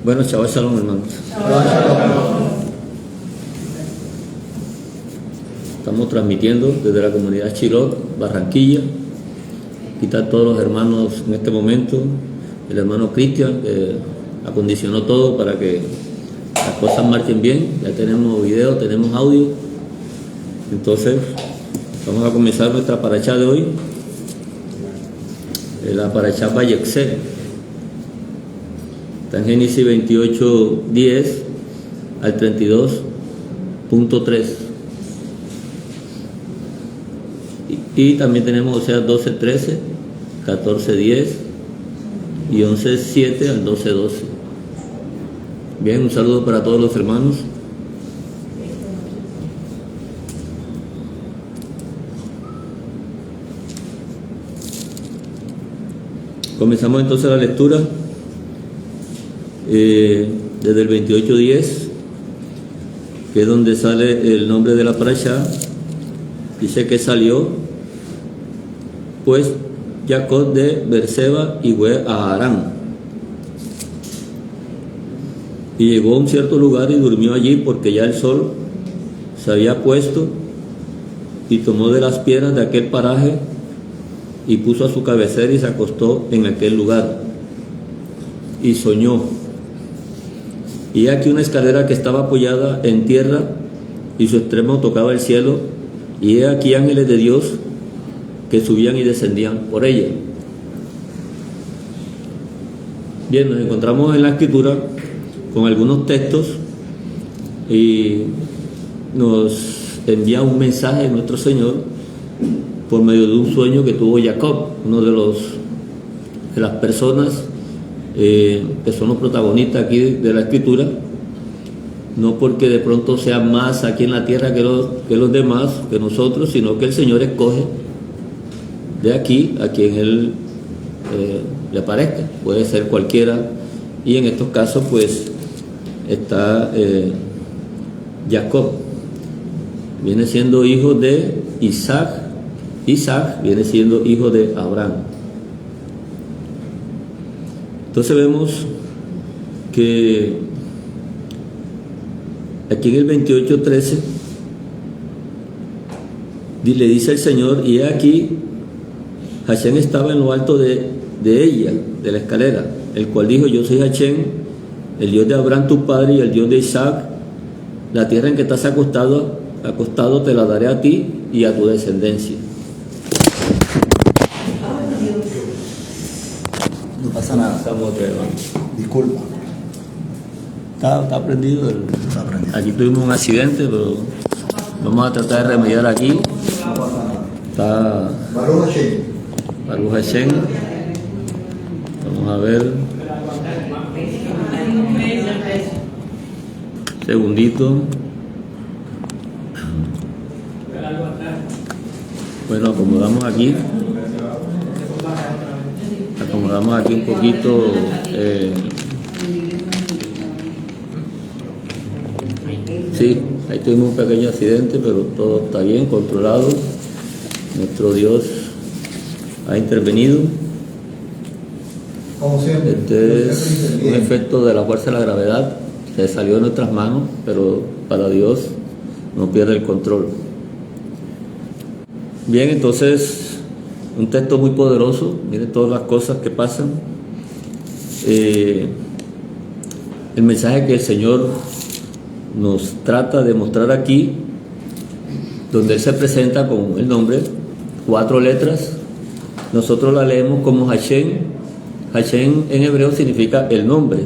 Bueno, Shabbat Shalom, hermanos. Estamos transmitiendo desde la comunidad Chirot, Barranquilla. Aquí están todos los hermanos en este momento. El hermano Cristian, que acondicionó todo para que las cosas marchen bien. Ya tenemos video, tenemos audio. Entonces, vamos a comenzar nuestra parashá de hoy. La parashá Vayexé. Está en Génesis 28, 10 al 32.3. Y también tenemos Oseas 12, 13, 14, 10 y 11, 7 al 12, 12. Bien, un saludo para todos los hermanos. Comenzamos entonces la lectura desde el 28:10, que es donde sale el nombre de la parashá. Dice que salió pues Jacob de Berseba y fue a Harán, y llegó a un cierto lugar y durmió allí porque ya el sol se había puesto, y tomó de las piedras de aquel paraje y puso a su cabecera y se acostó en aquel lugar y soñó. Y aquí una escalera que estaba apoyada en tierra y su extremo tocaba el cielo, y he aquí ángeles de Dios que subían y descendían por ella. Bien, nos encontramos en la escritura con algunos textos y nos envía un mensaje de nuestro Señor por medio de un sueño que tuvo Jacob, uno de las personas que son los protagonistas aquí de la escritura, no porque de pronto sean más aquí en la tierra que los demás, que nosotros, sino que el Señor escoge de aquí a quien Él le parezca. Puede ser cualquiera, y en estos casos pues está Jacob, viene siendo hijo de Isaac. Isaac viene siendo hijo de Abraham. Entonces vemos que aquí en el 28:13 le dice el Señor, y aquí Hashem estaba en lo alto de ella, de la escalera, el cual dijo: yo soy Hashem, el Dios de Abraham tu padre y el Dios de Isaac. La tierra en que estás acostado te la daré a ti y a tu descendencia. No pasa nada. Estamos otra vez, Disculpa. Está prendido. Está prendido. Aquí tuvimos un accidente, pero vamos a tratar de remediar aquí. Está Baruch Hashem. Vamos a ver. Segundito. Bueno, acomodamos aquí un poquito sí, ahí tuvimos un pequeño accidente, pero todo está bien, controlado. Nuestro Dios ha intervenido. Como siempre. Este es un efecto de la fuerza de la gravedad, se salió de nuestras manos, pero para Dios no pierde el control. Bien, entonces un texto muy poderoso. Miren todas las cosas que pasan. El mensaje que el Señor nos trata de mostrar aquí, donde Él se presenta con el nombre, 4 letras. Nosotros la leemos como Hashem. Hashem en hebreo significa el nombre.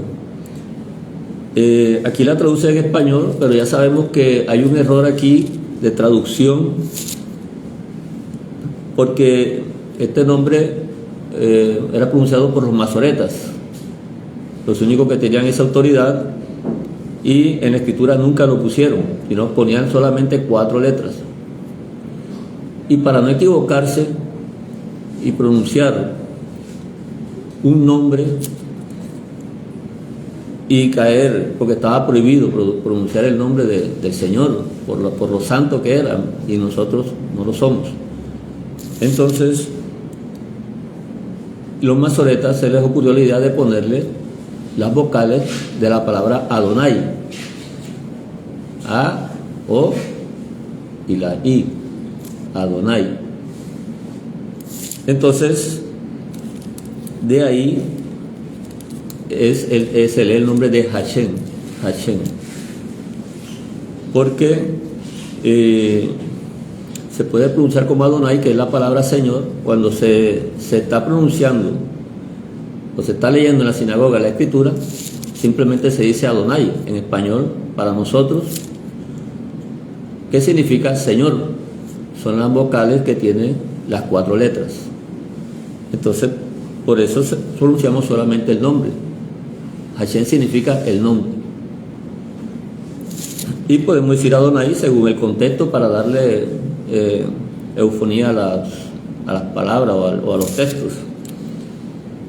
Aquí la traduce en español, pero ya sabemos que hay un error aquí de traducción, porque este nombre era pronunciado por los masoretas, los únicos que tenían esa autoridad, y en la escritura nunca lo pusieron, sino ponían solamente 4 letras. Y para no equivocarse y pronunciar un nombre y caer, porque estaba prohibido pronunciar el nombre del Señor por lo santo que eran, y nosotros no lo somos. Entonces los masoretas se les ocurrió la idea de ponerle las vocales de la palabra Adonai. A, O y la I. Adonai. Entonces, de ahí es el nombre de Hashem. Hashem. Porque se puede pronunciar como Adonai, que es la palabra Señor, cuando se está pronunciando o se está leyendo en la sinagoga la escritura, simplemente se dice Adonai en español para nosotros. ¿Qué significa Señor? Son las vocales que tienen las 4 letras. Entonces, por eso pronunciamos solamente el nombre. Hashem significa el nombre. Y podemos decir Adonai según el contexto para darle eufonía a las palabras o a los textos.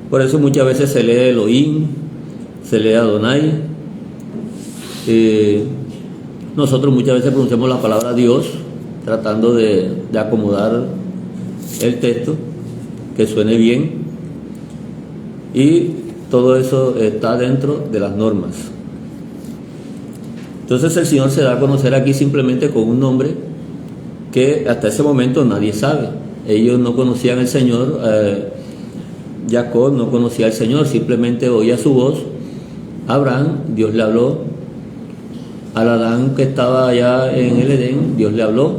Por eso muchas veces se lee Elohim, se lee Adonai. Nosotros muchas veces pronunciamos la palabra Dios, tratando de acomodar el texto, que suene bien, y todo eso está dentro de las normas. Entonces el Señor se da a conocer aquí simplemente con un nombre que hasta ese momento nadie sabe. Ellos no conocían al Señor, Jacob no conocía al Señor, simplemente oía su voz. Abraham, Dios le habló. Al Adán que estaba allá en el Edén, Dios le habló,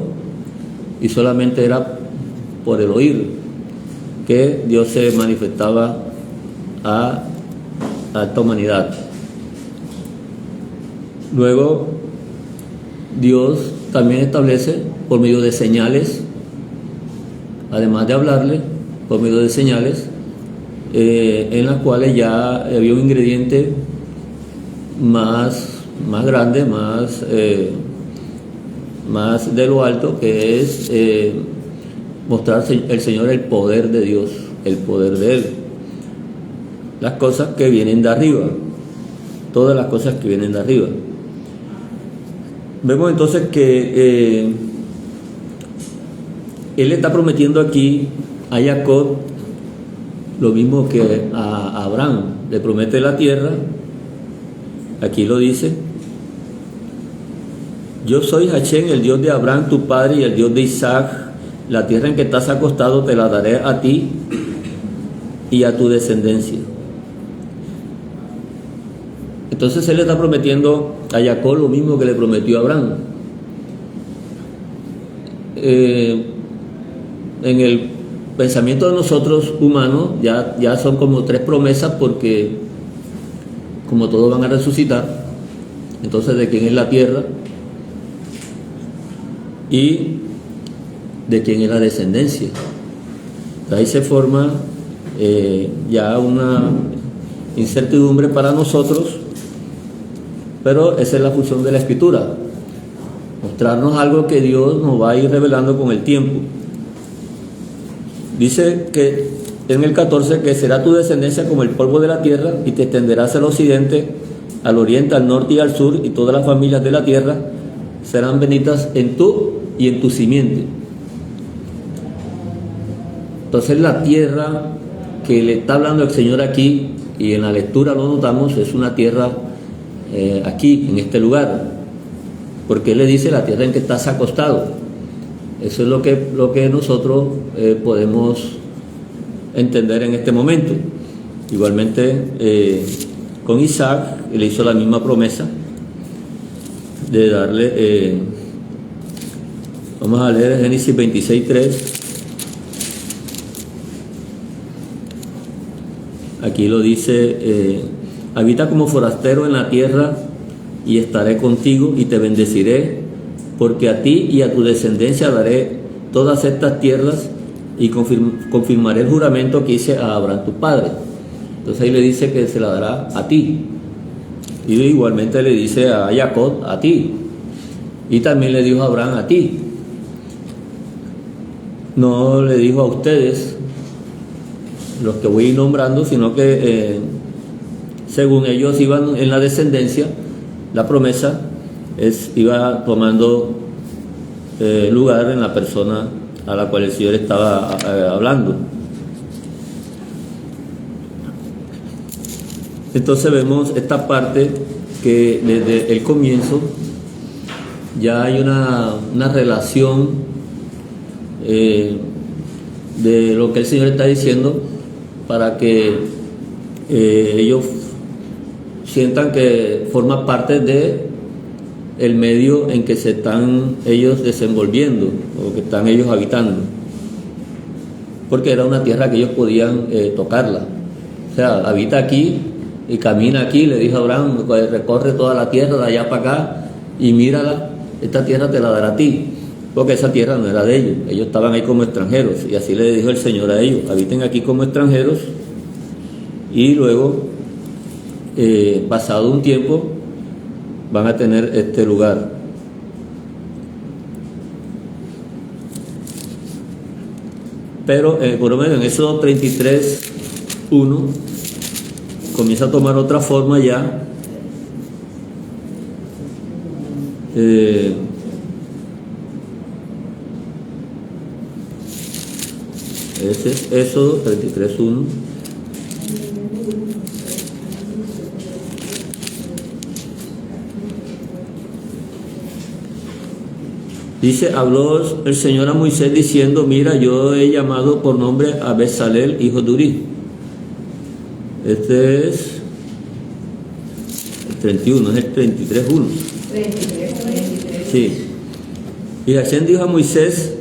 y solamente era por el oír que Dios se manifestaba a esta humanidad. Luego Dios también establece por medio de señales, además de hablarle, por medio de señales, en las cuales ya había un ingrediente más grande, más de lo alto, que es mostrar el Señor el poder de Dios, el poder de Él, las cosas que vienen de arriba, todas las cosas que vienen de arriba. Vemos entonces que Él está prometiendo aquí a Jacob lo mismo que a Abraham, le promete la tierra. Aquí lo dice: yo soy Hashem, el Dios de Abraham tu padre y el Dios de Isaac. La tierra en que estás acostado te la daré a ti y a tu descendencia. Entonces Él le está prometiendo a Jacob lo mismo que le prometió a Abraham. En el pensamiento de nosotros humanos ya son como 3 promesas, porque como todos van a resucitar, entonces ¿de quién es la tierra? Y ¿de quién es la descendencia? Ahí se forma ya una incertidumbre para nosotros, pero esa es la función de la Escritura, mostrarnos algo que Dios nos va a ir revelando con el tiempo. Dice que en el 14 que será tu descendencia como el polvo de la tierra, y te extenderás al occidente, al oriente, al norte y al sur, y todas las familias de la tierra serán benditas en tú y en tu simiente. Entonces la tierra que le está hablando el Señor aquí, y en la lectura lo notamos, es una tierra aquí, en este lugar, porque Él le dice la tierra en que estás acostado. Eso es lo que nosotros podemos entender en este momento. Igualmente con Isaac le hizo la misma promesa de darle, vamos a leer Génesis 26:3. Aquí lo dice: habita como forastero en la tierra, y estaré contigo y te bendeciré, porque a ti y a tu descendencia daré todas estas tierras, y confirmaré el juramento que hice a Abraham tu padre. Entonces ahí le dice que se la dará a ti, y igualmente le dice a Jacob: a ti, y también le dijo a Abraham: a ti. No le dijo a ustedes, los que voy a ir nombrando, sino que según ellos iban en la descendencia, la promesa iba tomando lugar en la persona a la cual el Señor estaba hablando. Entonces vemos esta parte que desde el comienzo ya hay una relación de lo que el Señor está diciendo para que ellos sientan que forma parte de el medio en que se están ellos desenvolviendo o que están ellos habitando, porque era una tierra que ellos podían tocarla. O sea, habita aquí y camina aquí, le dijo a Abraham, recorre toda la tierra de allá para acá y mírala, esta tierra te la dará a ti, porque esa tierra no era de ellos estaban ahí como extranjeros, y así le dijo el Señor a ellos, habiten aquí como extranjeros, y luego pasado un tiempo van a tener este lugar. Pero por lo menos en Éxodo 33:1 comienza a tomar otra forma ya. Ese es Éxodo 33:1. Dice, habló el Señor a Moisés diciendo, mira, yo he llamado por nombre a Bezalel, hijo de Uri. Este es el 31, es el 33:1. Sí. Y Hashem dijo a Moisés,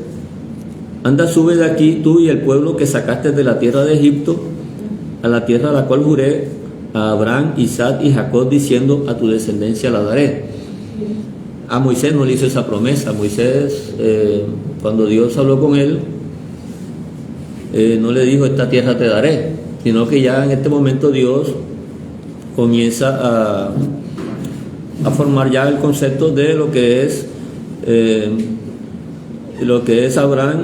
anda, sube de aquí tú y el pueblo que sacaste de la tierra de Egipto, a la tierra a la cual juré a Abraham, Isaac y Jacob, diciendo, a tu descendencia la daré. A Moisés no le hizo esa promesa. A Moisés, cuando Dios habló con él, no le dijo, esta tierra te daré, sino que ya en este momento Dios comienza a formar ya el concepto de lo que es Abraham,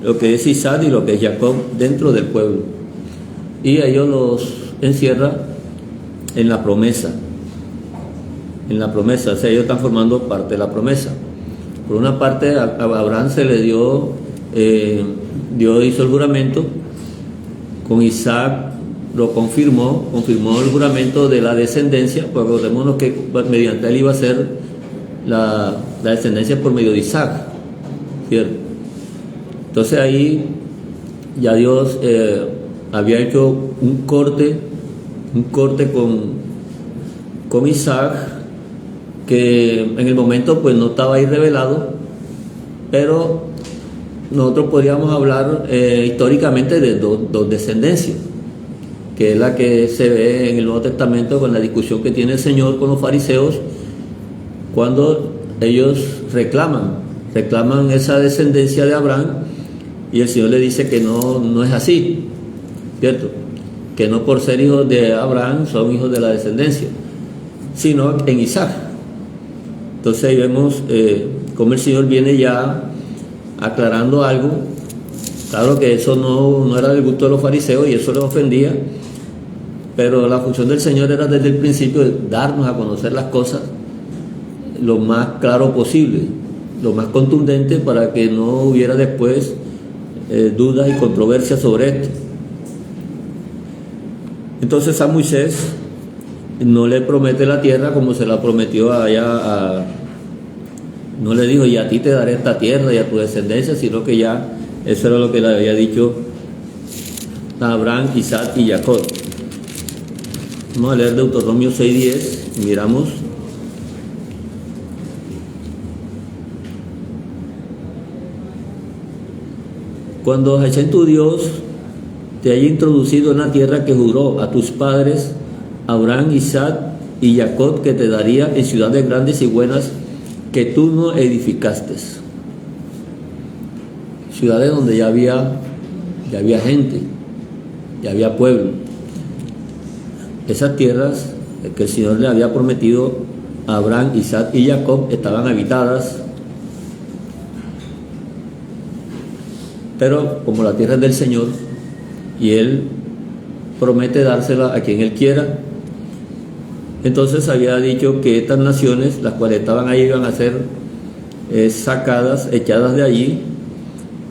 lo que es Isaac y lo que es Jacob dentro del pueblo, y a ellos los encierra en la promesa, o sea, ellos están formando parte de la promesa. Por una parte, a Abraham se le dio, Dios hizo el juramento, con Isaac lo confirmó el juramento de la descendencia, porque recordémonos que mediante él iba a ser la descendencia por medio de Isaac, ¿cierto? Entonces ahí ya Dios había hecho un corte con Isaac, que en el momento pues no estaba ahí revelado, pero nosotros podríamos hablar históricamente de dos descendencias, que es la que se ve en el Nuevo Testamento con la discusión que tiene el Señor con los fariseos, cuando ellos reclaman esa descendencia de Abraham, y el Señor le dice que no es así, ¿cierto? Que no por ser hijos de Abraham son hijos de la descendencia, sino en Isaac. Entonces ahí vemos cómo el Señor viene ya aclarando algo. Claro que eso no era del gusto de los fariseos y eso les ofendía, pero la función del Señor era desde el principio darnos a conocer las cosas lo más claro posible, lo más contundente, para que no hubiera después dudas y controversias sobre esto. Entonces a Moisés no le promete la tierra como se la prometió allá no le dijo, y a ti te daré esta tierra y a tu descendencia, sino que ya eso era lo que le había dicho a Abraham, Isaac y Jacob. Vamos a leer Deuteronomio 6:10, miramos. Cuando Hashem tu Dios te haya introducido en la tierra que juró a tus padres, Abraham, Isaac y Jacob, que te daría en ciudades grandes y buenas que tú no edificaste. Ciudades donde ya había gente, ya había pueblo. Esas tierras que el Señor le había prometido a Abraham, Isaac y Jacob estaban habitadas, pero como la tierra es del Señor y Él promete dársela a quien Él quiera, entonces había dicho que estas naciones, las cuales estaban ahí, iban a ser sacadas, echadas de allí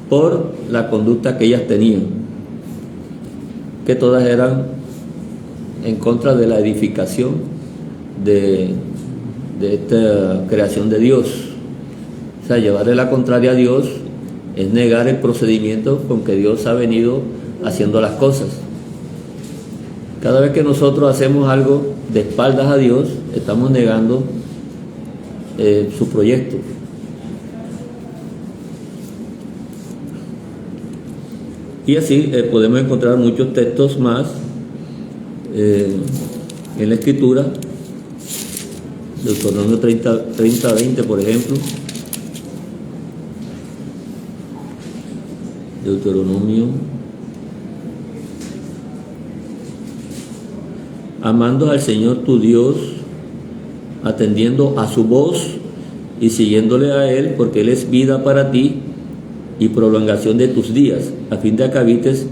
por la conducta que ellas tenían, que todas eran en contra de la edificación de esta creación de Dios. O sea, llevarle la contraria a Dios es negar el procedimiento con que Dios ha venido haciendo las cosas. Cada vez que nosotros hacemos algo de espaldas a Dios, estamos negando su proyecto. Y así podemos encontrar muchos textos más en la Escritura. Deuteronomio 30:20, por ejemplo. Deuteronomio. Amando al Señor tu Dios, atendiendo a su voz y siguiéndole a Él, porque Él es vida para ti y prolongación de tus días, a fin de que habites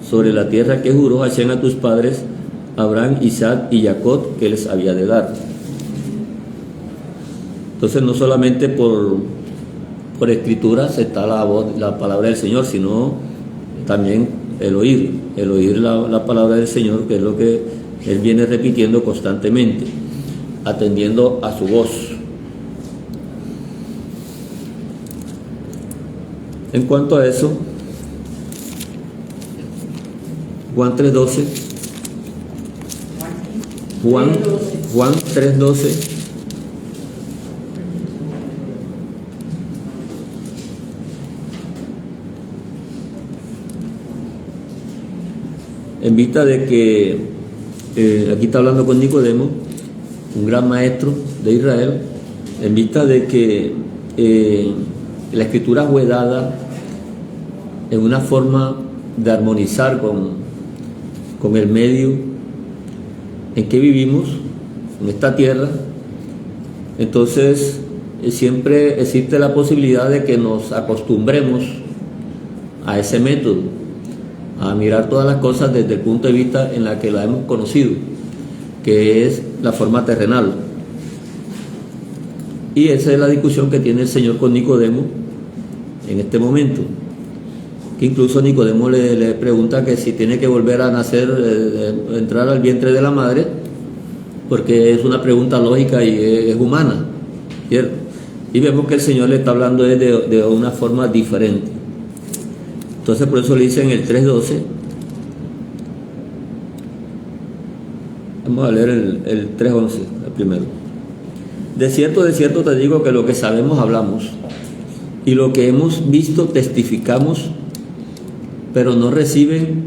sobre la tierra que juró Hashem a tus padres, Abraham, Isaac y Jacob, que les había de dar. Entonces, no solamente por escrituras está la voz, la palabra del Señor, sino también el oír la palabra del Señor, que es lo que Él viene repitiendo constantemente, atendiendo a su voz. En cuanto a eso, Juan 3:12, Juan 3:12, en vista de que aquí está hablando con Nicodemo, un gran maestro de Israel, en vista de que la Escritura fue dada en una forma de armonizar con el medio en que vivimos, en esta tierra. Entonces siempre existe la posibilidad de que nos acostumbremos a ese método, a mirar todas las cosas desde el punto de vista en la que la hemos conocido, que es la forma terrenal. Y esa es la discusión que tiene el Señor con Nicodemo en este momento, que incluso Nicodemo le pregunta que si tiene que volver a nacer, entrar al vientre de la madre, porque es una pregunta lógica y es humana, ¿cierto? Y vemos que el Señor le está hablando de una forma diferente. Entonces por eso le dice en el 3:12, vamos a leer el 3:11, el primero. De cierto te digo que lo que sabemos hablamos, y lo que hemos visto testificamos, pero no reciben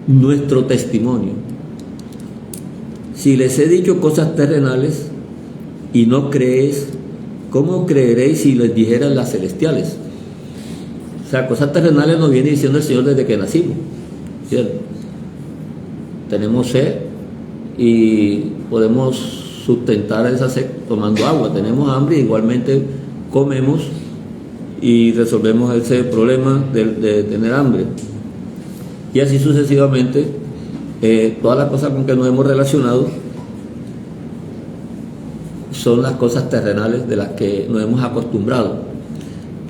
nuestro testimonio. Si les he dicho cosas terrenales y no creéis, ¿cómo creeréis si les dijeran las celestiales? O sea, cosas terrenales nos viene diciendo el Señor desde que nacimos, ¿cierto? Tenemos sed y podemos sustentar esa sed tomando agua. Tenemos hambre, igualmente comemos y resolvemos ese problema de tener hambre. Y así sucesivamente, todas las cosas con que nos hemos relacionado son las cosas terrenales de las que nos hemos acostumbrado.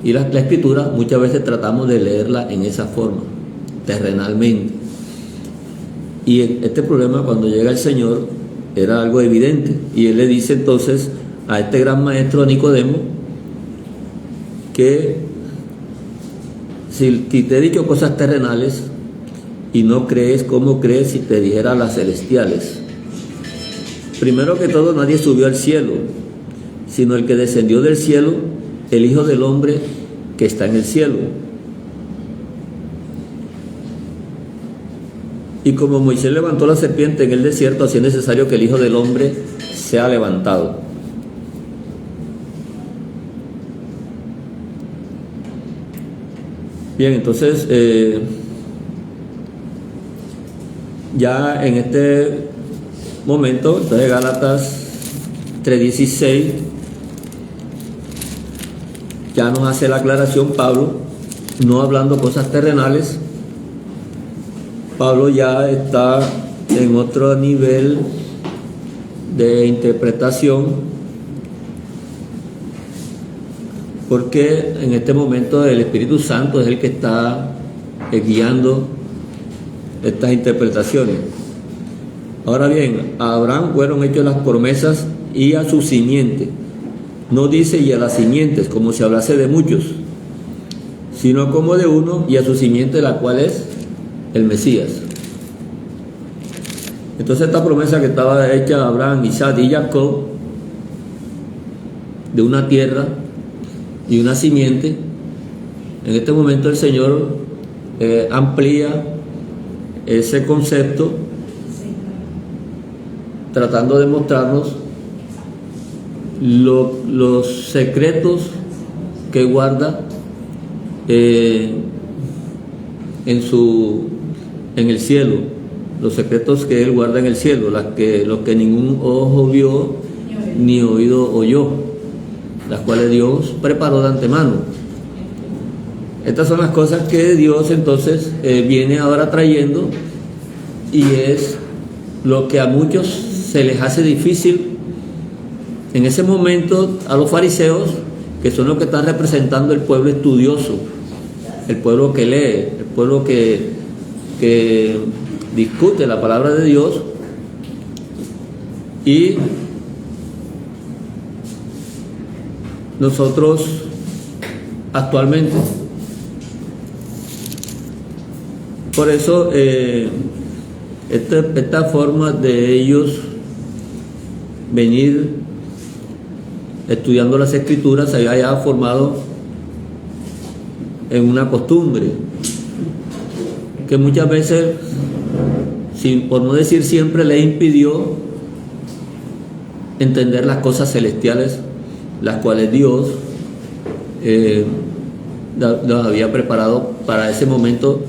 Y la Escritura muchas veces tratamos de leerla en esa forma, terrenalmente. Y este problema, cuando llega el Señor, era algo evidente. Y Él le dice entonces a este gran maestro Nicodemo que si te he dicho cosas terrenales y no crees, ¿cómo crees si te dijera las celestiales? Primero que todo, nadie subió al cielo, sino el que descendió del cielo, el Hijo del Hombre que está en el cielo. Y como Moisés levantó la serpiente en el desierto, así es necesario que el Hijo del Hombre sea levantado. Bien, entonces ya en este momento, entonces Gálatas 3:16 ya nos hace la aclaración Pablo, no hablando cosas terrenales. Pablo ya está en otro nivel de interpretación, porque en este momento el Espíritu Santo es el que está guiando estas interpretaciones. Ahora bien, a Abraham fueron hechas las promesas y a su simiente. No dice y a las simientes, como si hablase de muchos, sino como de uno y a su simiente, la cual es el Mesías. Entonces esta promesa que estaba hecha a Abraham, Isaac y Jacob, de una tierra y una simiente, en este momento el Señor amplía ese concepto, tratando de mostrarnos los secretos que guarda en el cielo, los secretos que Él guarda en el cielo, los que ningún ojo vio ni oído oyó, las cuales Dios preparó de antemano. Estas son las cosas que Dios entonces viene ahora trayendo, y es lo que a muchos se les hace difícil en ese momento, a los fariseos, que son los que están representando el pueblo estudioso, el pueblo que lee, el pueblo que discute la palabra de Dios. Y nosotros actualmente, por eso esta forma de ellos venir estudiando las Escrituras se había ya formado en una costumbre que muchas veces, por no decir siempre, le impidió entender las cosas celestiales, las cuales Dios los había preparado para ese momento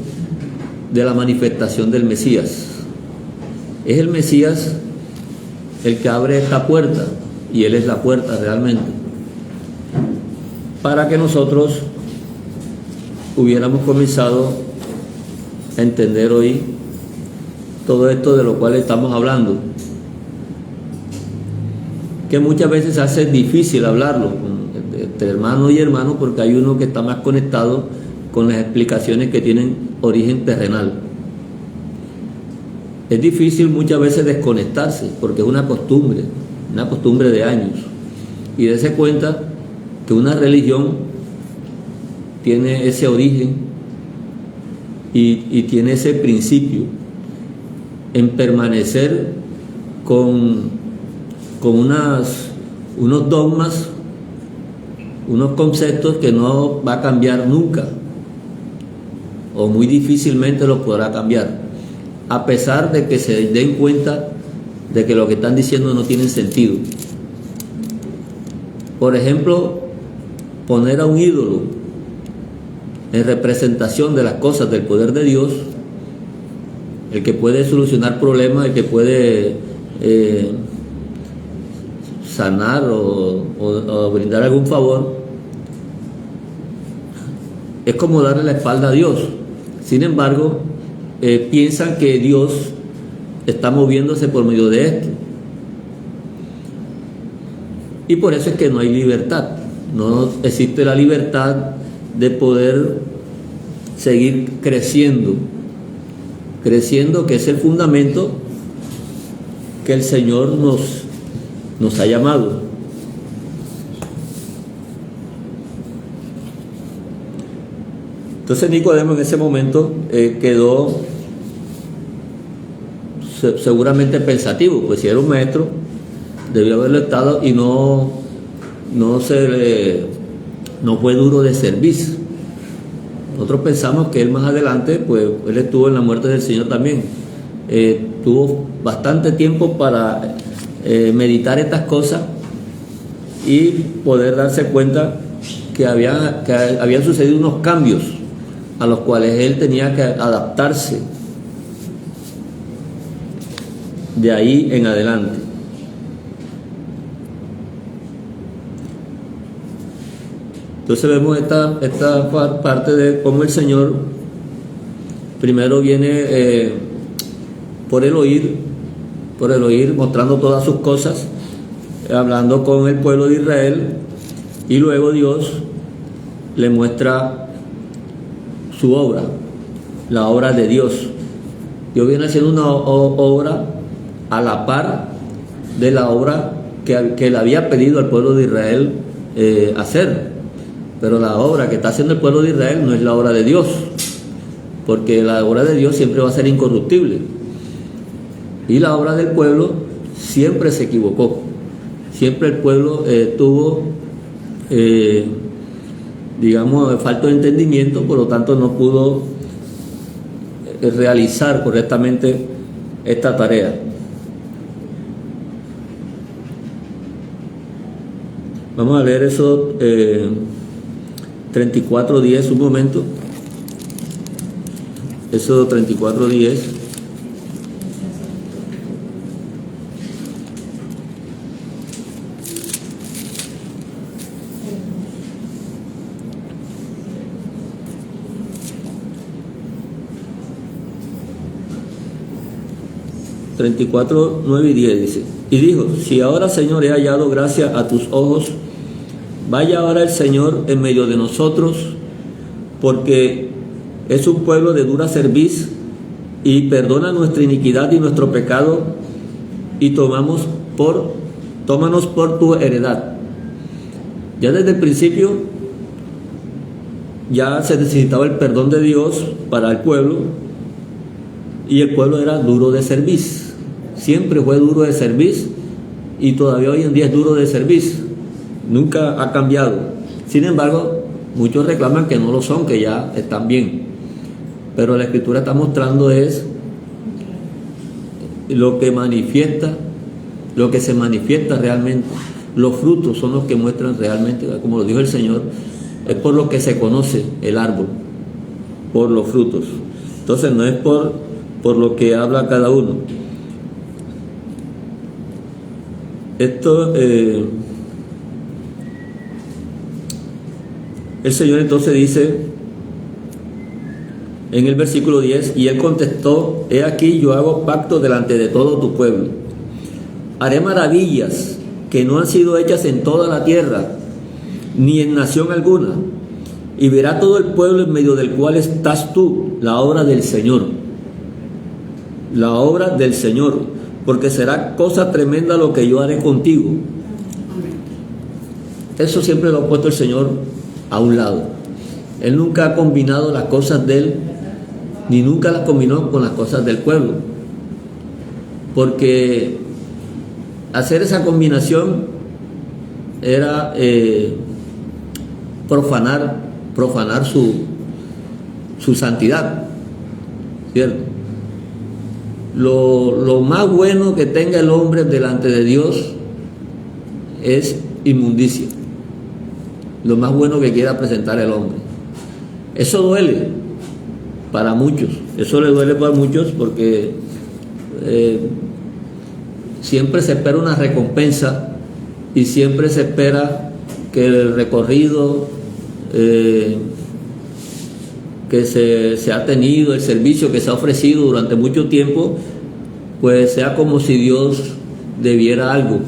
de la manifestación del Mesías. Es el Mesías el que abre esta puerta, y Él es la puerta realmente, para que nosotros hubiéramos comenzado a entender hoy todo esto de lo cual estamos hablando, que muchas veces hace difícil hablarlo entre hermano y hermano, porque hay uno que está más conectado con las explicaciones que tienen origen terrenal. Es difícil muchas veces desconectarse, porque es una costumbre de años, y darse cuenta que una religión tiene ese origen y tiene ese principio en permanecer con unos dogmas, unos conceptos que no va a cambiar nunca, o muy difícilmente los podrá cambiar, a pesar de que se den cuenta de que lo que están diciendo no tiene sentido. Por ejemplo, poner a un ídolo en representación de las cosas del poder de Dios, el que puede solucionar problemas, el que puede sanar o brindar algún favor, es como darle la espalda a Dios. Sin embargo, piensan que Dios está moviéndose por medio de esto, y por eso es que no hay libertad, no existe la libertad de poder seguir creciendo, que es el fundamento que el Señor nos ha llamado. Entonces Nicodemo en ese momento quedó seguramente pensativo, pues si era un maestro debió haberlo estado, y no fue duro de servicio. Nosotros pensamos que él más adelante, pues él estuvo en la muerte del Señor también, tuvo bastante tiempo para meditar estas cosas y poder darse cuenta que habían sucedido unos cambios a los cuales él tenía que adaptarse de ahí en adelante. Entonces vemos esta parte de cómo el Señor primero viene por el oír, mostrando todas sus cosas, hablando con el pueblo de Israel, y luego Dios le muestra su obra, la obra de Dios. Dios viene haciendo una obra a la par de la obra que le había pedido al pueblo de Israel hacer. Pero la obra que está haciendo el pueblo de Israel no es la obra de Dios, porque la obra de Dios siempre va a ser incorruptible, y la obra del pueblo siempre se equivocó. Siempre el pueblo tuvo, digamos, falta de entendimiento, por lo tanto no pudo realizar correctamente esta tarea. Vamos a leer eso 34:10 un momento. Eso 34:10. ...34, 9 y 10 dice: y dijo: si ahora, Señor, he hallado gracia a tus ojos, vaya ahora el Señor en medio de nosotros, porque es un pueblo de dura cerviz, y perdona nuestra iniquidad y nuestro pecado, y tómanos por tu heredad. Ya desde el principio ya se necesitaba el perdón de Dios para el pueblo, y el pueblo era duro de cerviz. Siempre fue duro de cerviz, y todavía hoy en día es duro de cerviz. Nunca ha cambiado. Sin embargo, muchos reclaman que no lo son, que ya están bien. Pero la Escritura está mostrando es lo que manifiesta, lo que se manifiesta realmente. Los frutos son los que muestran realmente, como lo dijo el Señor, es por lo que se conoce el árbol, por los frutos. Entonces no es por lo que habla cada uno. Esto, el Señor entonces dice en el versículo 10: y él contestó: he aquí, yo hago pacto delante de todo tu pueblo. Haré maravillas que no han sido hechas en toda la tierra, ni en nación alguna, y verá todo el pueblo en medio del cual estás tú la obra del Señor. La obra del Señor, porque será cosa tremenda lo que yo haré contigo. Eso siempre lo ha puesto el Señor a un lado. Él nunca ha combinado las cosas de Él, ni nunca las combinó con las cosas del pueblo, porque hacer esa combinación era profanar su santidad, ¿cierto? Lo más bueno que tenga el hombre delante de Dios es inmundicia. Lo más bueno que quiera presentar el hombre. Eso duele para muchos. Eso le duele para muchos porque siempre se espera una recompensa, y siempre se espera que el recorrido que se ha tenido, el servicio que se ha ofrecido durante mucho tiempo, pues sea como si Dios debiera algo.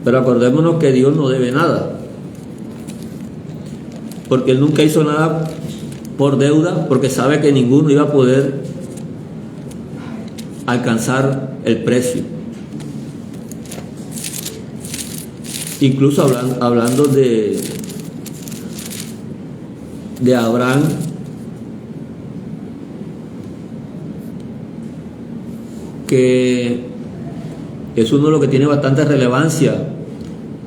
Pero acordémonos que Dios no debe nada, porque Él nunca hizo nada por deuda, porque sabe que ninguno iba a poder alcanzar el precio. Incluso hablando de Abraham, que es uno de los que tiene bastante relevancia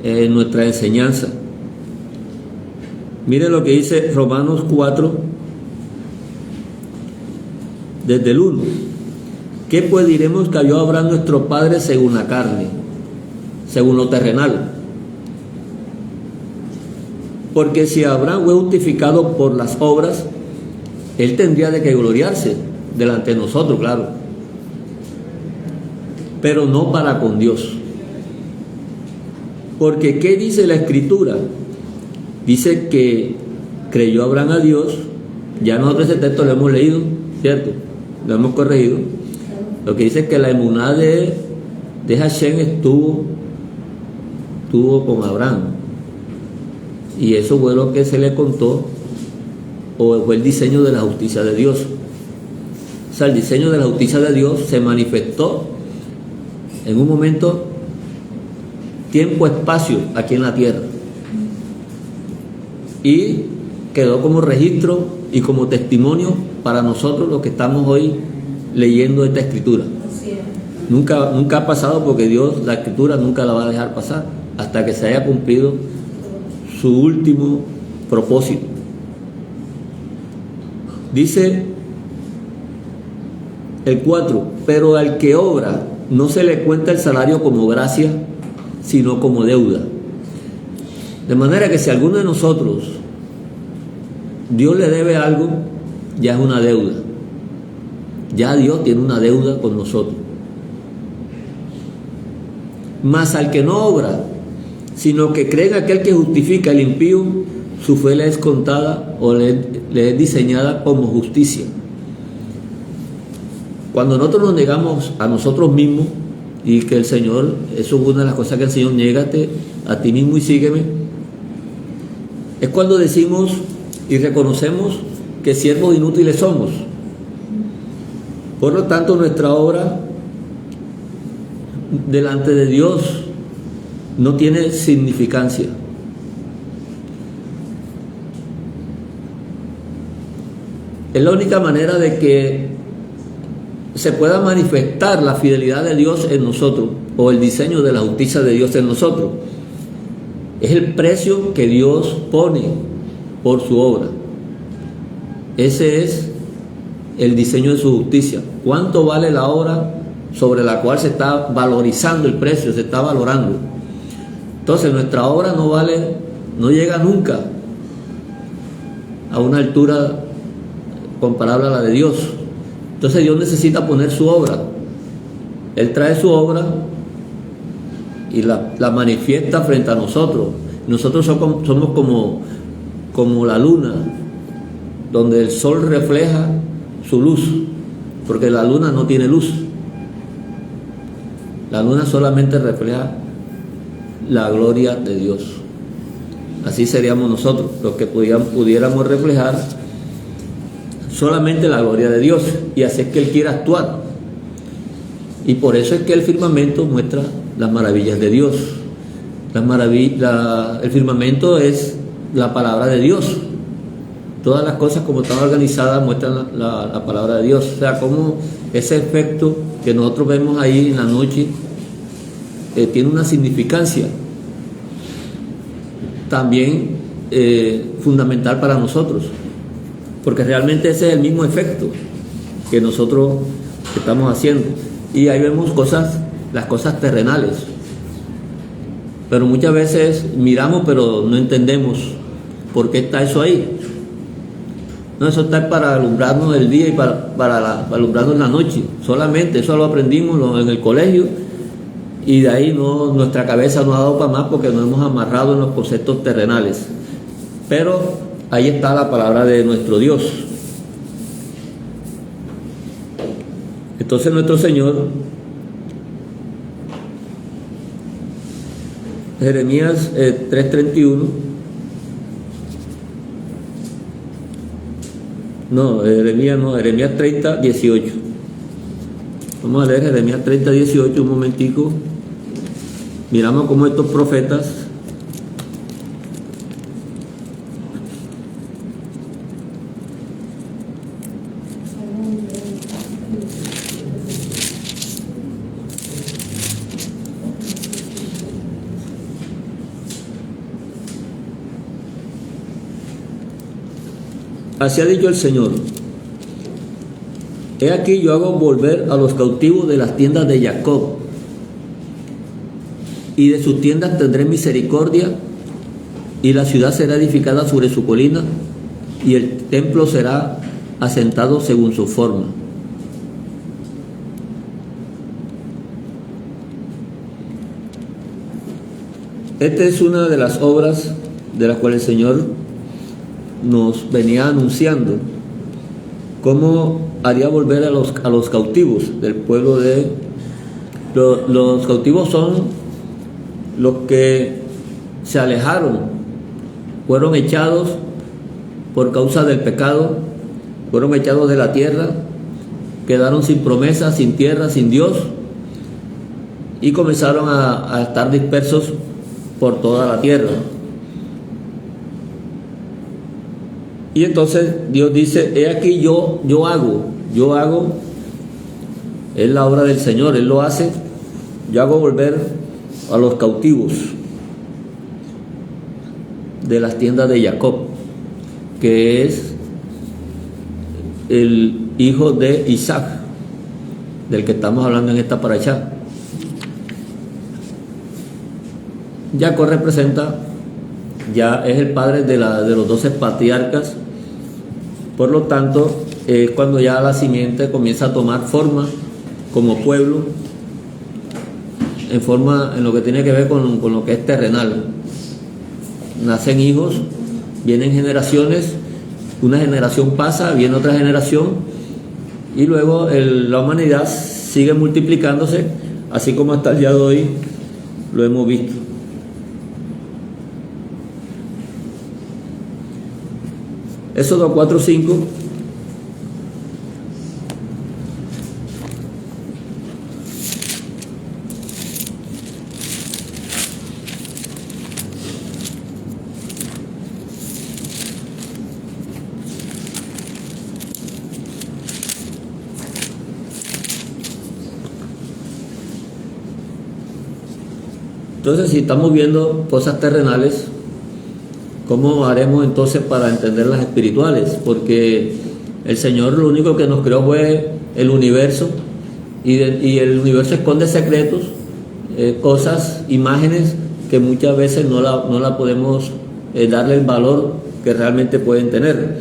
en nuestra enseñanza. Mire lo que dice Romanos 4, desde el 1. ¿Qué pues diremos que halló Abraham nuestro padre según la carne, según lo terrenal? Porque si Abraham fue justificado por las obras, él tendría de que gloriarse delante de nosotros, claro, pero no para con Dios. Porque ¿qué dice la Escritura? Dice que creyó Abraham a Dios. Ya nosotros ese texto lo hemos leído, ¿cierto? Lo hemos corregido. Lo que dice es que la emuná de Hashem estuvo con Abraham. Y eso fue lo que se le contó, o fue el diseño de la justicia de Dios. O sea, el diseño de la justicia de Dios se manifestó en un momento, tiempo, espacio aquí en la tierra. Y quedó como registro y como testimonio para nosotros los que estamos hoy leyendo esta escritura. Nunca ha pasado, porque Dios la escritura nunca la va a dejar pasar hasta que se haya cumplido su último propósito. Dice el 4, pero al que obra no se le cuenta el salario como gracia, sino como deuda. De manera que si alguno de nosotros Dios le debe algo, ya es una deuda. Ya Dios tiene una deuda con nosotros. Mas al que no obra, sino que cree en aquel que justifica al impío, su fe le es contada o le es diseñada como justicia. Cuando nosotros nos negamos a nosotros mismos, y que el Señor, eso es una de las cosas que el Señor, niégate a ti mismo y sígueme, es cuando decimos y reconocemos que siervos inútiles somos. Por lo tanto, nuestra obra delante de Dios no tiene significancia. Es la única manera de que se pueda manifestar la fidelidad de Dios en nosotros, o el diseño de la justicia de Dios en nosotros. Es el precio que Dios pone por su obra. Ese es el diseño de su justicia. ¿Cuánto vale la obra sobre la cual se está valorizando el precio, se está valorando? Entonces nuestra obra no llega nunca a una altura comparable a la de Dios. Entonces Dios necesita poner su obra. Él trae su obra y la manifiesta frente a nosotros. Nosotros somos como la luna, donde el sol refleja su luz, porque la luna no tiene luz. La luna solamente refleja la gloria de Dios. Así seríamos nosotros, los que pudiéramos reflejar solamente la gloria de Dios, y hacer que Él quiera actuar. Y por eso es que el firmamento muestra las maravillas de Dios. El firmamento es la palabra de Dios. Todas las cosas como están organizadas muestran la palabra de Dios. O sea, como ese efecto que nosotros vemos ahí en la noche tiene una significancia también fundamental para nosotros, porque realmente ese es el mismo efecto que nosotros estamos haciendo. Y ahí vemos las cosas terrenales, pero muchas veces miramos pero no entendemos por qué está eso ahí. No, eso está para alumbrarnos el día y para alumbrarnos la noche solamente. Eso lo aprendimos en el colegio, y de ahí nuestra cabeza no ha dado para más, porque nos hemos amarrado en los conceptos terrenales. Pero ahí está la palabra de nuestro Dios. Entonces nuestro Señor, Jeremías 3:31, Jeremías 30:18. Vamos a leer Jeremías 30:18 un momentico. Miramos cómo estos profetas así ha dicho el Señor: he aquí yo hago volver a los cautivos de las tiendas de Jacob, y de sus tiendas tendré misericordia, y la ciudad será edificada sobre su colina, y el templo será asentado según su forma. Esta es una de las obras de las cuales el Señor nos venía anunciando, cómo haría volver a los cautivos del pueblo de... Los cautivos son los que se alejaron, fueron echados por causa del pecado, fueron echados de la tierra quedaron sin promesa, sin tierra, sin Dios, y comenzaron a estar dispersos por toda la tierra. Y entonces Dios dice: he aquí yo hago, es la obra del Señor, Él lo hace, yo hago volver a los cautivos de las tiendas de Jacob, que es el hijo de Isaac, del que estamos hablando en esta parashá. Jacob representa, ya es el padre de los 12 patriarcas, por lo tanto es cuando ya la simiente comienza a tomar forma como pueblo, en lo que tiene que ver con lo que es terrenal. Nacen hijos, vienen generaciones, una generación pasa, viene otra generación, y luego la humanidad sigue multiplicándose, así como hasta el día de hoy lo hemos visto. Éxodo 4:5. Entonces, si estamos viendo cosas terrenales, ¿cómo haremos entonces para entender las espirituales? Porque el Señor lo único que nos creó fue el universo, y el universo esconde secretos, cosas, imágenes que muchas veces no la podemos darle el valor que realmente pueden tener.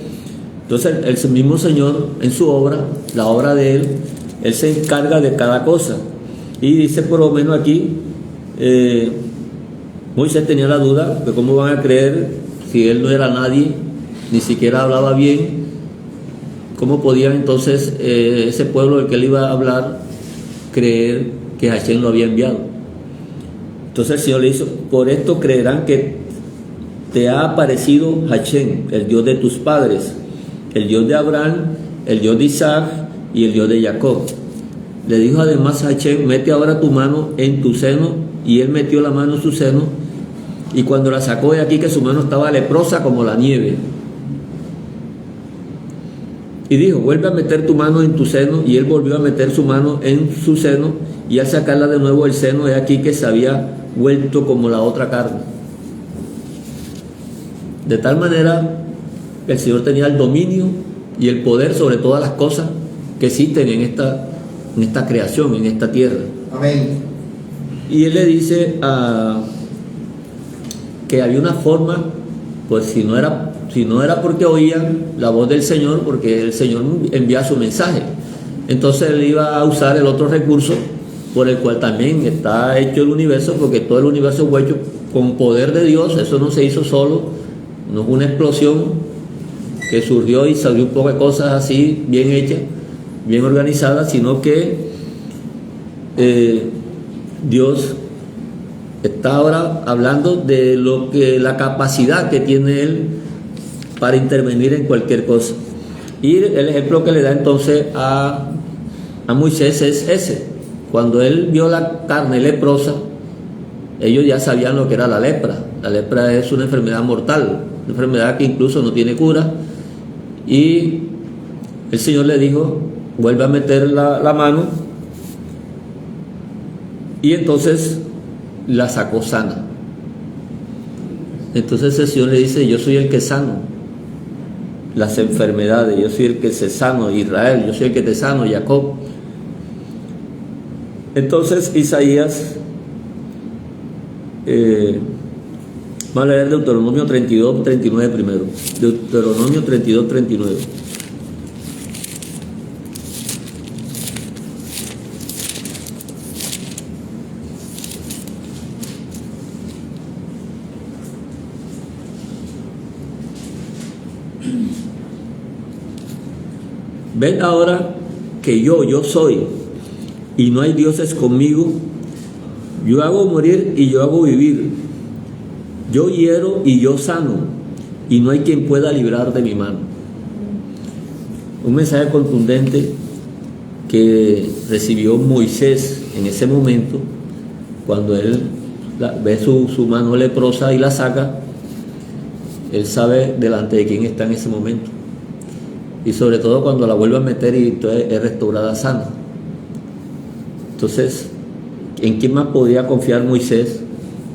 Entonces el mismo Señor, en su obra, la obra de Él se encarga de cada cosa. Y dice por lo menos aquí, Moisés tenía la duda de cómo van a creer si él no era nadie, ni siquiera hablaba bien. ¿Cómo podía entonces ese pueblo del que él iba a hablar creer que Hashem lo había enviado? Entonces el Señor le hizo: por esto creerán que te ha aparecido Hashem, el Dios de tus padres, el Dios de Abraham, el Dios de Isaac y el Dios de Jacob. Le dijo además a Hashem: mete ahora tu mano en tu seno. Y él metió la mano en su seno, y cuando la sacó, de aquí que su mano estaba leprosa como la nieve. Y dijo: vuelve a meter tu mano en tu seno. Y él volvió a meter su mano en su seno, y al sacarla de nuevo el seno, de aquí que se había vuelto como la otra carne. De tal manera que el Señor tenía el dominio y el poder sobre todas las cosas que existen en esta creación, en esta tierra. Amén. Y él le dice que había una forma, pues si no era porque oían la voz del Señor, porque el Señor envía su mensaje. Entonces él iba a usar el otro recurso por el cual también está hecho el universo, porque todo el universo fue hecho con poder de Dios. Eso no se hizo solo, no fue una explosión que surgió y salió un poco de cosas así bien hechas, bien organizadas, sino que Dios está ahora hablando de la capacidad que tiene Él para intervenir en cualquier cosa. Y el ejemplo que le da entonces a Moisés es ese. Cuando él vio la carne leprosa, ellos ya sabían lo que era la lepra. La lepra es una enfermedad mortal, una enfermedad que incluso no tiene cura. Y el Señor le dijo: vuelve a meter la mano. Y entonces la sacó sana. Entonces el Señor le dice: yo soy el que sano las enfermedades, yo soy el que se sano Israel, yo soy el que te sano Jacob. Entonces Isaías, vamos a leer Deuteronomio 32, 39 primero. Deuteronomio 32, 39. Ven ahora que yo soy, y no hay dioses conmigo. Yo hago morir y yo hago vivir. Yo hiero y yo sano, y no hay quien pueda librar de mi mano. Un mensaje contundente que recibió Moisés en ese momento, cuando él ve su mano leprosa y la saca, él sabe delante de quién está en ese momento. Y sobre todo cuando la vuelve a meter y entonces es restaurada sana. Entonces, ¿en quién más podía confiar Moisés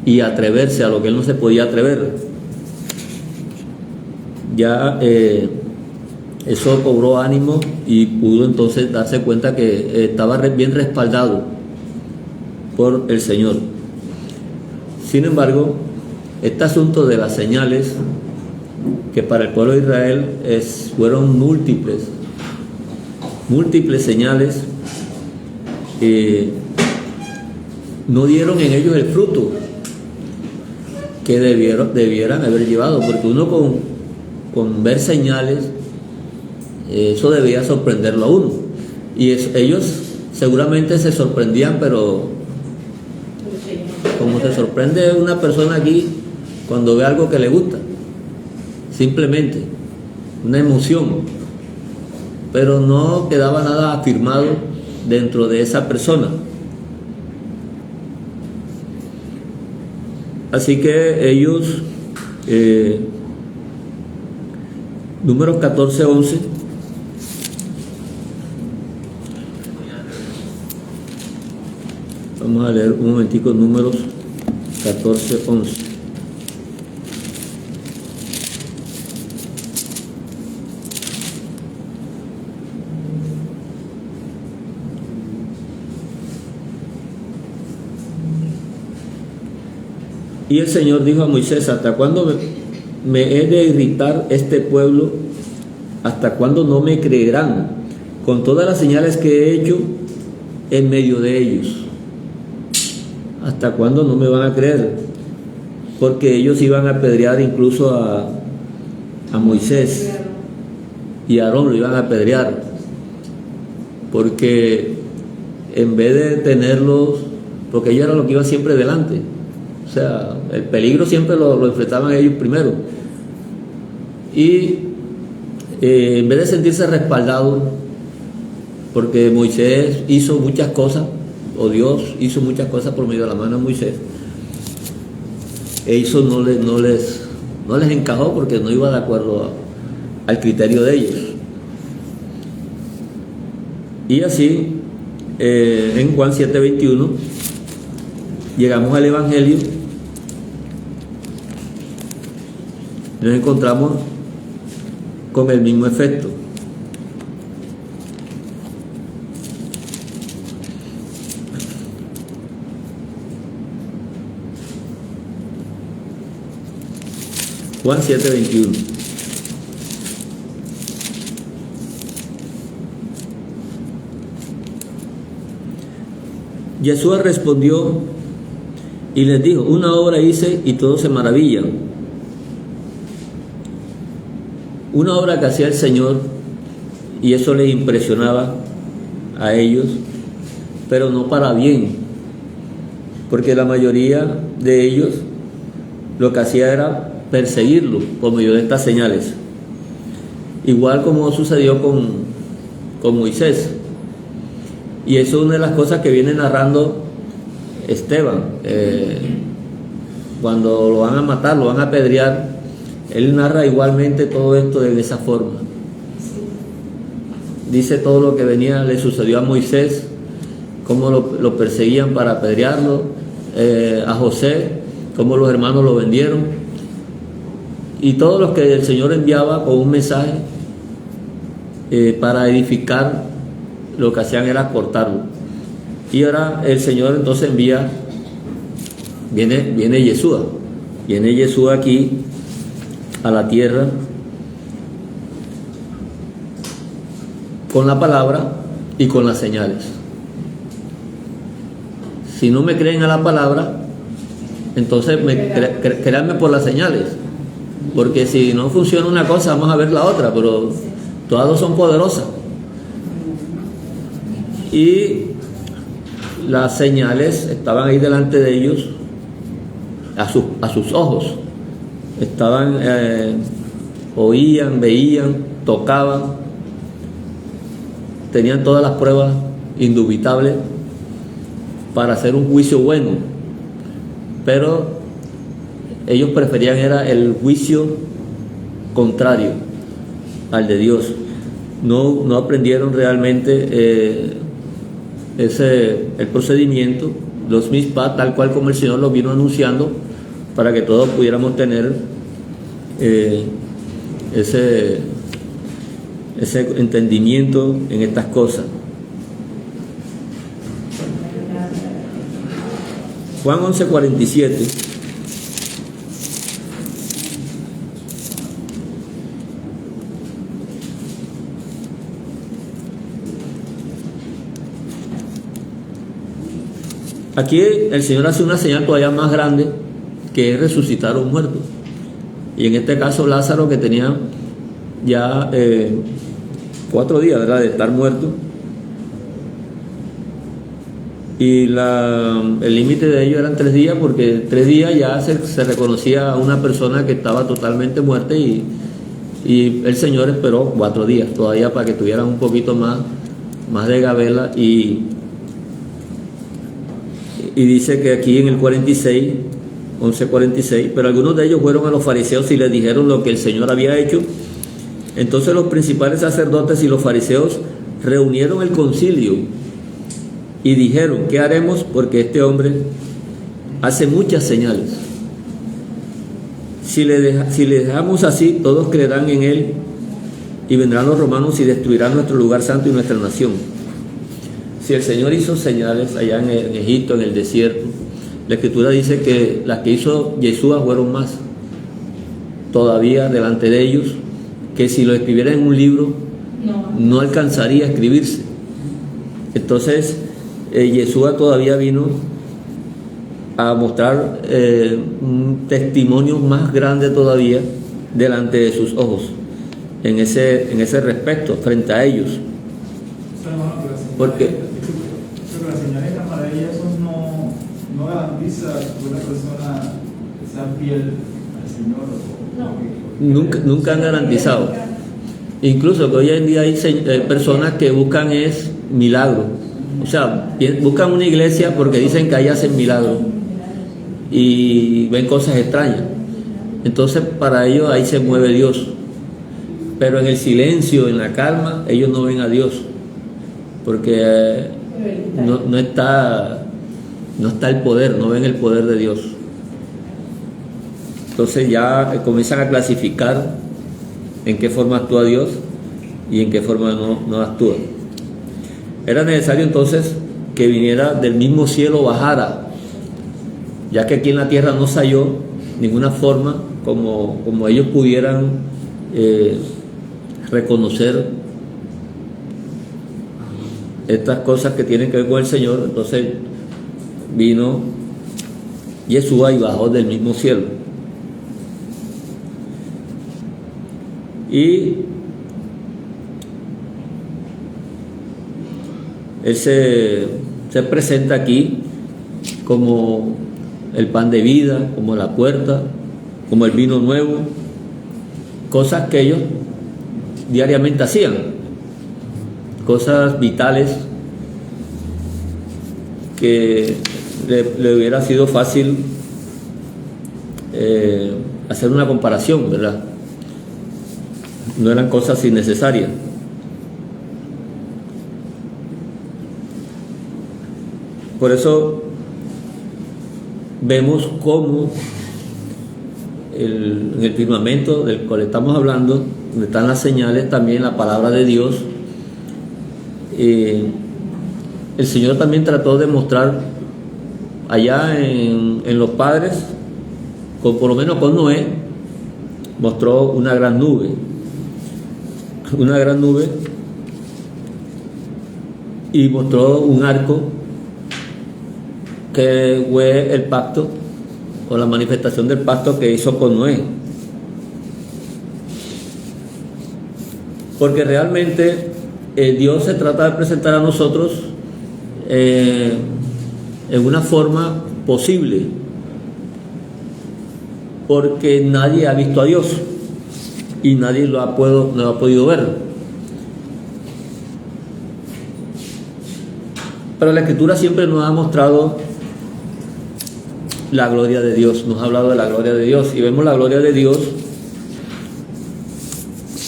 y atreverse a lo que él no se podía atrever? Ya eso cobró ánimo y pudo entonces darse cuenta que estaba bien respaldado por el Señor. Sin embargo, este asunto de las señales, que para el pueblo de Israel fueron múltiples señales, no dieron en ellos el fruto que debieran haber llevado, porque uno con ver señales, eso debía sorprenderlo a uno, y ellos seguramente se sorprendían, pero como se sorprende una persona aquí cuando ve algo que le gusta, simplemente una emoción, pero no quedaba nada afirmado dentro de esa persona. Así que ellos, Números 14:11, vamos a leer un momentico Números 14:11. Y el Señor dijo a Moisés: ¿hasta cuándo me he de irritar este pueblo? ¿Hasta cuándo no me creerán con todas las señales que he hecho en medio de ellos? ¿Hasta cuándo no me van a creer? Porque ellos iban a apedrear incluso a Moisés y a Aarón, lo iban a apedrear, porque en vez de tenerlos, porque ellos eran los que iban siempre delante, o sea, el peligro siempre lo enfrentaban ellos primero. Y en vez de sentirse respaldados, porque Moisés hizo muchas cosas, o Dios hizo muchas cosas por medio de la mano de Moisés, eso no les encajó, porque no iba de acuerdo al criterio de ellos. Y así, en Juan 7:21, llegamos al Evangelio, nos encontramos con el mismo efecto. Juan 7:21. Jesús respondió y les dijo: una obra hice y todos se maravillan. Una obra que hacía el Señor, y eso les impresionaba a ellos, pero no para bien, porque la mayoría de ellos lo que hacía era perseguirlo por medio de estas señales, igual como sucedió con Moisés. Y eso es una de las cosas que viene narrando Esteban, cuando lo van a matar, lo van a apedrear. Él narra igualmente todo esto de esa forma. Dice todo lo que le sucedió a Moisés, cómo lo perseguían para apedrearlo, a José, cómo los hermanos lo vendieron, y todos los que el Señor enviaba con un mensaje para edificar, lo que hacían era cortarlo. Y ahora el Señor entonces viene Yeshua aquí a la tierra con la palabra y con las señales. Si no me creen a la palabra, entonces créanme por las señales, porque si no funciona una cosa, vamos a ver la otra, pero todas dos son poderosas. Y las señales estaban ahí delante de ellos, a sus ojos. Estaban, oían, veían, tocaban, tenían todas las pruebas indubitables para hacer un juicio bueno, pero ellos preferían era el juicio contrario al de Dios. No aprendieron realmente el procedimiento, los mispat, tal cual como el Señor los vino anunciando, para que todos pudiéramos tener ese entendimiento en estas cosas. Juan 11:47. Aquí el Señor hace una señal todavía más grande, que es resucitar a un muerto. Y en este caso Lázaro, que tenía ya 4 días, ¿verdad?, de estar muerto. Y el límite de ellos eran 3 días, porque 3 días ya se reconocía a una persona que estaba totalmente muerta, y el Señor esperó 4 días todavía para que tuvieran un poquito más de gabela. Y dice que aquí en el 46, 11:46, pero algunos de ellos fueron a los fariseos y les dijeron lo que el Señor había hecho. Entonces los principales sacerdotes y los fariseos reunieron el concilio y dijeron: ¿qué haremos? Porque este hombre hace muchas señales. Si le dejamos así, todos creerán en él, y vendrán los romanos y destruirán nuestro lugar santo y nuestra nación. Si el Señor hizo señales allá en Egipto, en el desierto, la Escritura dice que las que hizo Yeshua fueron más todavía delante de ellos, que si lo escribiera en un libro no alcanzaría a escribirse. Entonces Yeshua todavía vino a mostrar un testimonio más grande todavía delante de sus ojos en ese respecto frente a ellos. Porque pero las señales y las maravillas, eso no garantiza que una persona sea fiel al Señor. Nunca han garantizado. Incluso que hoy en día hay personas que buscan es milagro. O sea, buscan una iglesia porque dicen que ahí hacen milagros y ven cosas extrañas. Entonces para ellos ahí se mueve Dios. Pero en el silencio, en la calma, ellos no ven a Dios, porque no está el poder, no ven el poder de Dios. Entonces ya comienzan a clasificar en qué forma actúa Dios y en qué forma no actúa. Era necesario entonces que viniera del mismo cielo, bajara, ya que aquí en la tierra no se halló ninguna forma como ellos pudieran reconocer estas cosas que tienen que ver con el Señor. Entonces vino Yeshua y bajó del mismo cielo. Y Él se presenta aquí como el pan de vida, como la puerta, como el vino nuevo, cosas que ellos diariamente hacían, cosas vitales que le hubiera sido fácil hacer una comparación, ¿verdad? No eran cosas innecesarias. Por eso vemos cómo en el firmamento del cual estamos hablando, donde están las señales, también la palabra de Dios, el Señor también trató de mostrar allá en los padres, por lo menos con Noé, mostró una gran nube y mostró un arco que fue el pacto o la manifestación del pacto que hizo con Noé. Porque realmente Dios se trata de presentar a nosotros en una forma posible, porque nadie ha visto a Dios y nadie no lo ha podido ver. Pero la Escritura siempre nos ha mostrado la gloria de Dios, nos ha hablado de la gloria de Dios, y vemos la gloria de Dios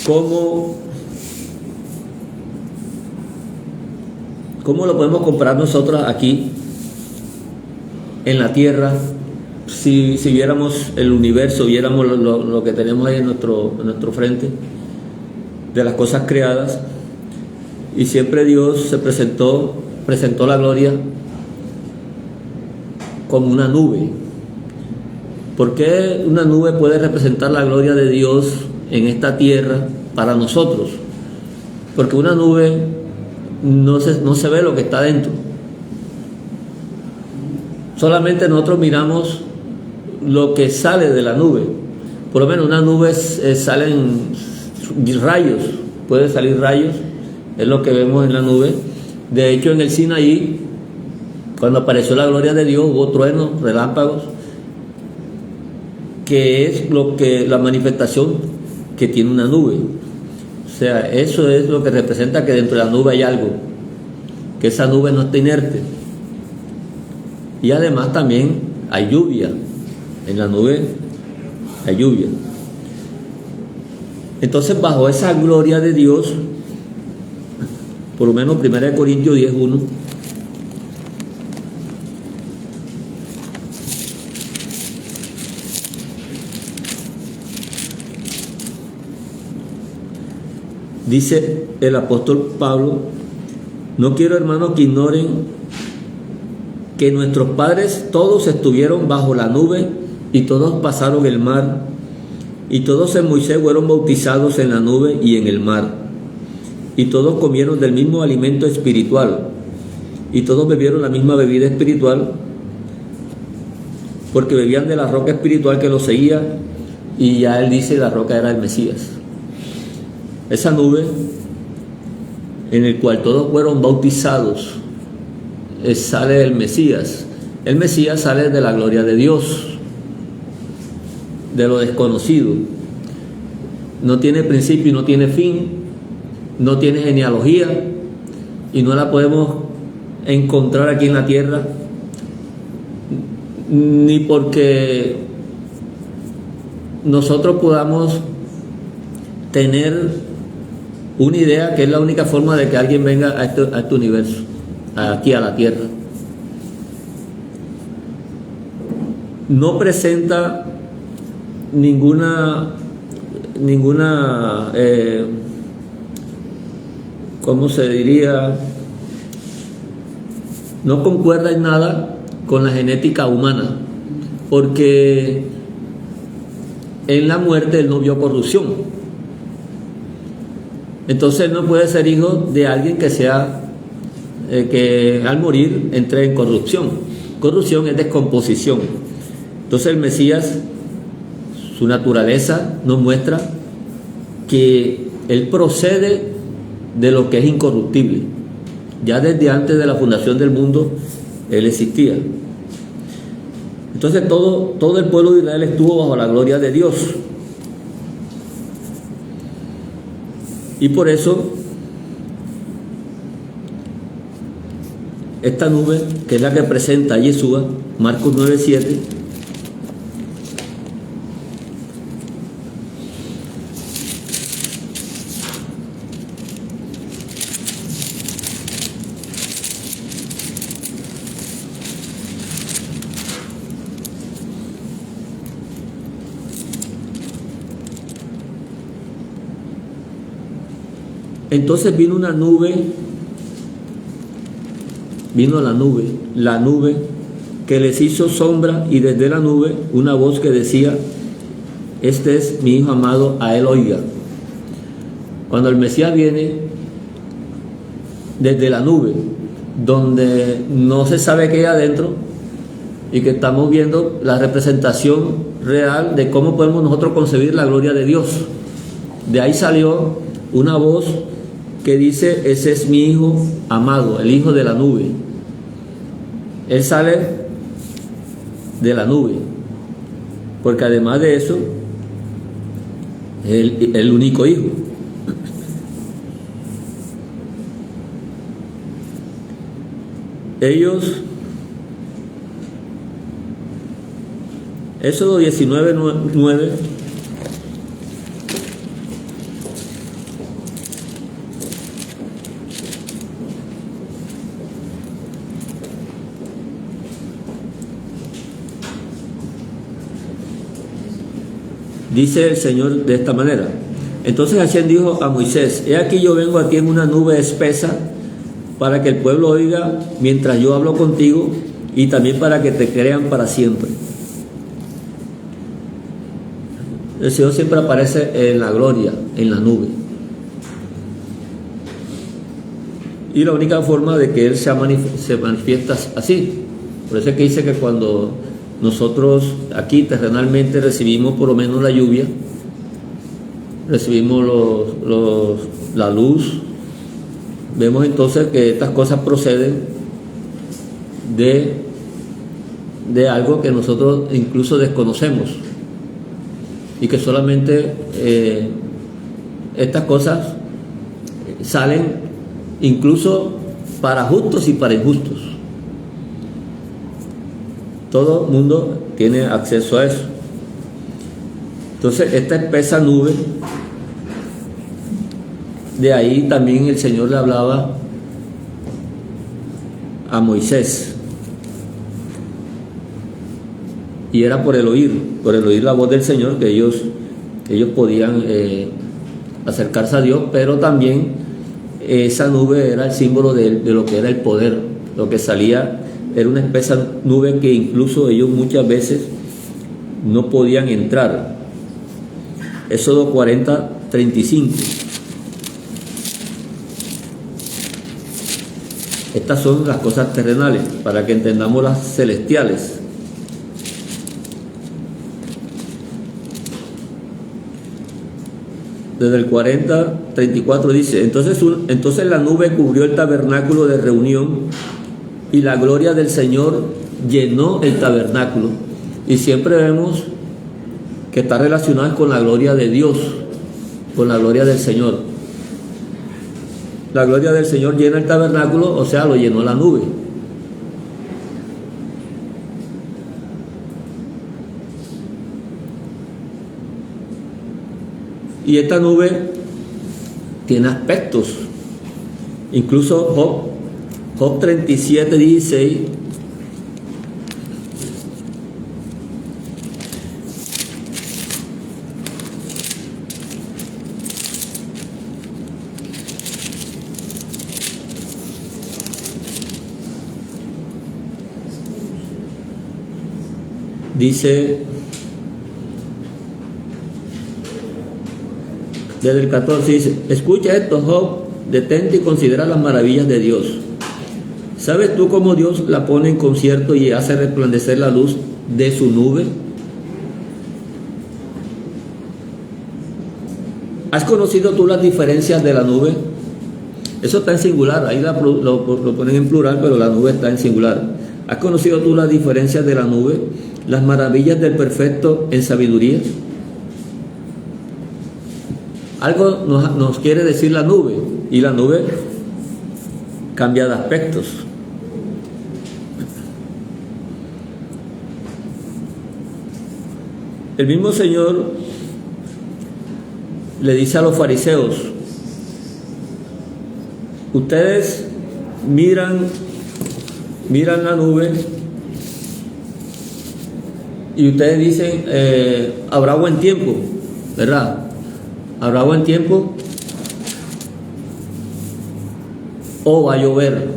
como ¿cómo lo podemos comparar nosotros aquí en la tierra? Si viéramos el universo, viéramos lo que tenemos ahí en nuestro frente, de las cosas creadas, y siempre Dios se presentó la gloria como una nube. ¿Por qué una nube puede representar la gloria de Dios en esta tierra para nosotros? Porque una nube no se ve lo que está dentro. Solamente nosotros miramos lo que sale de la nube. Por lo menos una nube salen rayos, puede salir rayos, es lo que vemos en la nube. De hecho, en el Sinaí, cuando apareció la gloria de Dios, hubo truenos, relámpagos, que es la manifestación que tiene una nube. O sea, eso es lo que representa que dentro de la nube hay algo, que esa nube no está inerte. Y además también hay lluvia, en la nube hay lluvia. Entonces, bajo esa gloria de Dios, por lo menos 1 Corintios 10:1, dice el apóstol Pablo: no quiero, hermanos, que ignoren que nuestros padres todos estuvieron bajo la nube y todos pasaron el mar, y todos en Moisés fueron bautizados en la nube y en el mar, y todos comieron del mismo alimento espiritual, y todos bebieron la misma bebida espiritual, porque bebían de la roca espiritual que los seguía. Y ya él dice, la roca era el Mesías. Esa nube en el cual todos fueron bautizados, sale el Mesías. El Mesías sale de la gloria de Dios, de lo desconocido. No tiene principio y no tiene fin, no tiene genealogía, y no la podemos encontrar aquí en la tierra, ni porque nosotros podamos tener una idea, que es la única forma de que alguien venga a este universo, aquí a la tierra. No presenta ninguna ¿cómo se diría? No concuerda en nada con la genética humana, porque en la muerte él no vio corrupción. Entonces él no puede ser hijo de alguien que sea que al morir entre en corrupción. Corrupción es descomposición. Entonces el Mesías, su naturaleza nos muestra que él procede de lo que es incorruptible. Ya desde antes de la fundación del mundo él existía. Entonces todo el pueblo de Israel estuvo bajo la gloria de Dios. Y por eso esta nube, que es la que presenta a Yeshua, Marcos 9:7, entonces vino la nube que les hizo sombra, y desde la nube una voz que decía: este es mi hijo amado, a él oiga. Cuando el Mesías viene desde la nube, donde no se sabe qué hay adentro, y que estamos viendo la representación real de cómo podemos nosotros concebir la gloria de Dios, de ahí salió una voz que dice: ese es mi hijo amado, el hijo de la nube. Él sale de la nube, porque además de eso es el único hijo. ellos, Éxodo 19:9, dice el Señor de esta manera: entonces Hashem dijo a Moisés: he aquí yo vengo a ti en una nube espesa, para que el pueblo oiga mientras yo hablo contigo, y también para que te crean para siempre. El Señor siempre aparece en la gloria, en la nube. Y la única forma de que Él se manifiesta así. Por eso es que dice que cuando nosotros aquí terrenalmente recibimos por lo menos la lluvia, recibimos la luz, vemos entonces que estas cosas proceden de algo que nosotros incluso desconocemos, y que solamente estas cosas salen incluso para justos y para injustos. Todo el mundo tiene acceso a eso. Entonces esta espesa nube, de ahí también el Señor le hablaba a Moisés, y era por el oír la voz del Señor que ellos podían acercarse a Dios. Pero también esa nube era el símbolo de lo que era el poder. Lo que salía era una espesa nube que incluso ellos muchas veces no podían entrar. Éxodo 40:35. Estas son las cosas terrenales, para que entendamos las celestiales. Desde el 40:34 dice: entonces la nube cubrió el tabernáculo de reunión, y la gloria del Señor llenó el tabernáculo. Y siempre vemos que está relacionado con la gloria de Dios, con la gloria del Señor. La gloria del Señor llena el tabernáculo, o sea, lo llenó la nube. Y esta nube tiene aspectos. Incluso Job 37:16 dice, desde el 14 dice: escucha esto, Job, detente y considera las maravillas de Dios. ¿Sabes tú cómo Dios la pone en concierto y hace resplandecer la luz de su nube? ¿Has conocido tú las diferencias de la nube? Eso está en singular, ahí lo ponen en plural, pero la nube está en singular. ¿Has conocido tú las diferencias de la nube? Las maravillas del perfecto en sabiduría. Algo nos quiere decir la nube, y la nube cambia de aspectos. El mismo Señor le dice a los fariseos: ustedes miran la nube y ustedes dicen, habrá buen tiempo, ¿verdad? Habrá buen tiempo o va a llover.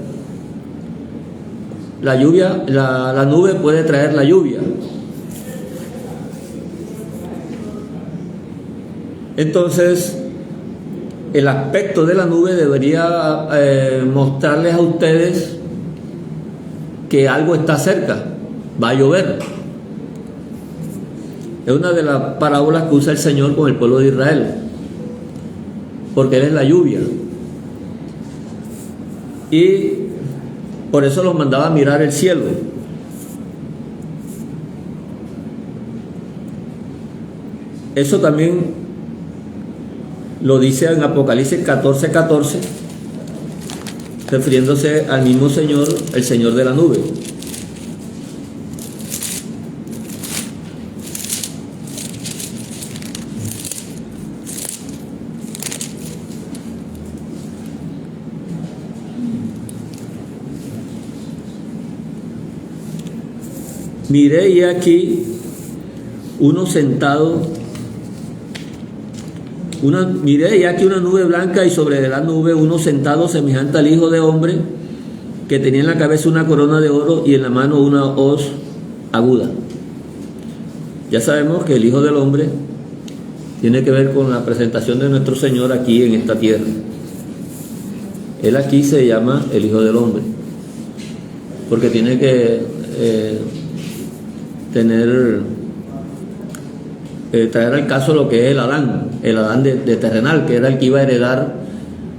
La lluvia, la nube puede traer la lluvia. Entonces, el aspecto de la nube debería mostrarles a ustedes que algo está cerca, va a llover. Es una de las parábolas que usa el Señor con el pueblo de Israel, porque Él es la lluvia. Y por eso los mandaba a mirar el cielo. Eso también lo dice en Apocalipsis 14:14, refiriéndose al mismo Señor, el Señor de la nube. Miré y aquí uno sentado, miré y aquí una nube blanca y sobre la nube uno sentado semejante al Hijo de Hombre, que tenía en la cabeza una corona de oro y en la mano una hoz aguda. Ya sabemos que el Hijo del Hombre tiene que ver con la presentación de nuestro Señor aquí en esta tierra. Él aquí se llama el Hijo del Hombre, porque tiene que traer al caso lo que es el Adán de terrenal, que era el que iba a heredar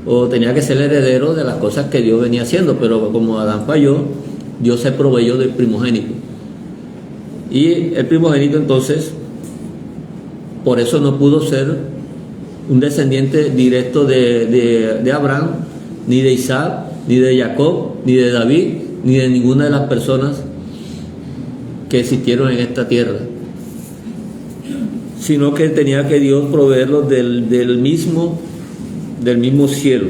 o tenía que ser el heredero de las cosas que Dios venía haciendo, pero como Adán falló, Dios se proveyó del primogénito. Y el primogénito entonces, por eso no pudo ser un descendiente directo de Abraham, ni de Isaac, ni de Jacob, ni de David, ni de ninguna de las personas que existieron en esta tierra, sino que tenía que Dios proveerlos del mismo cielo.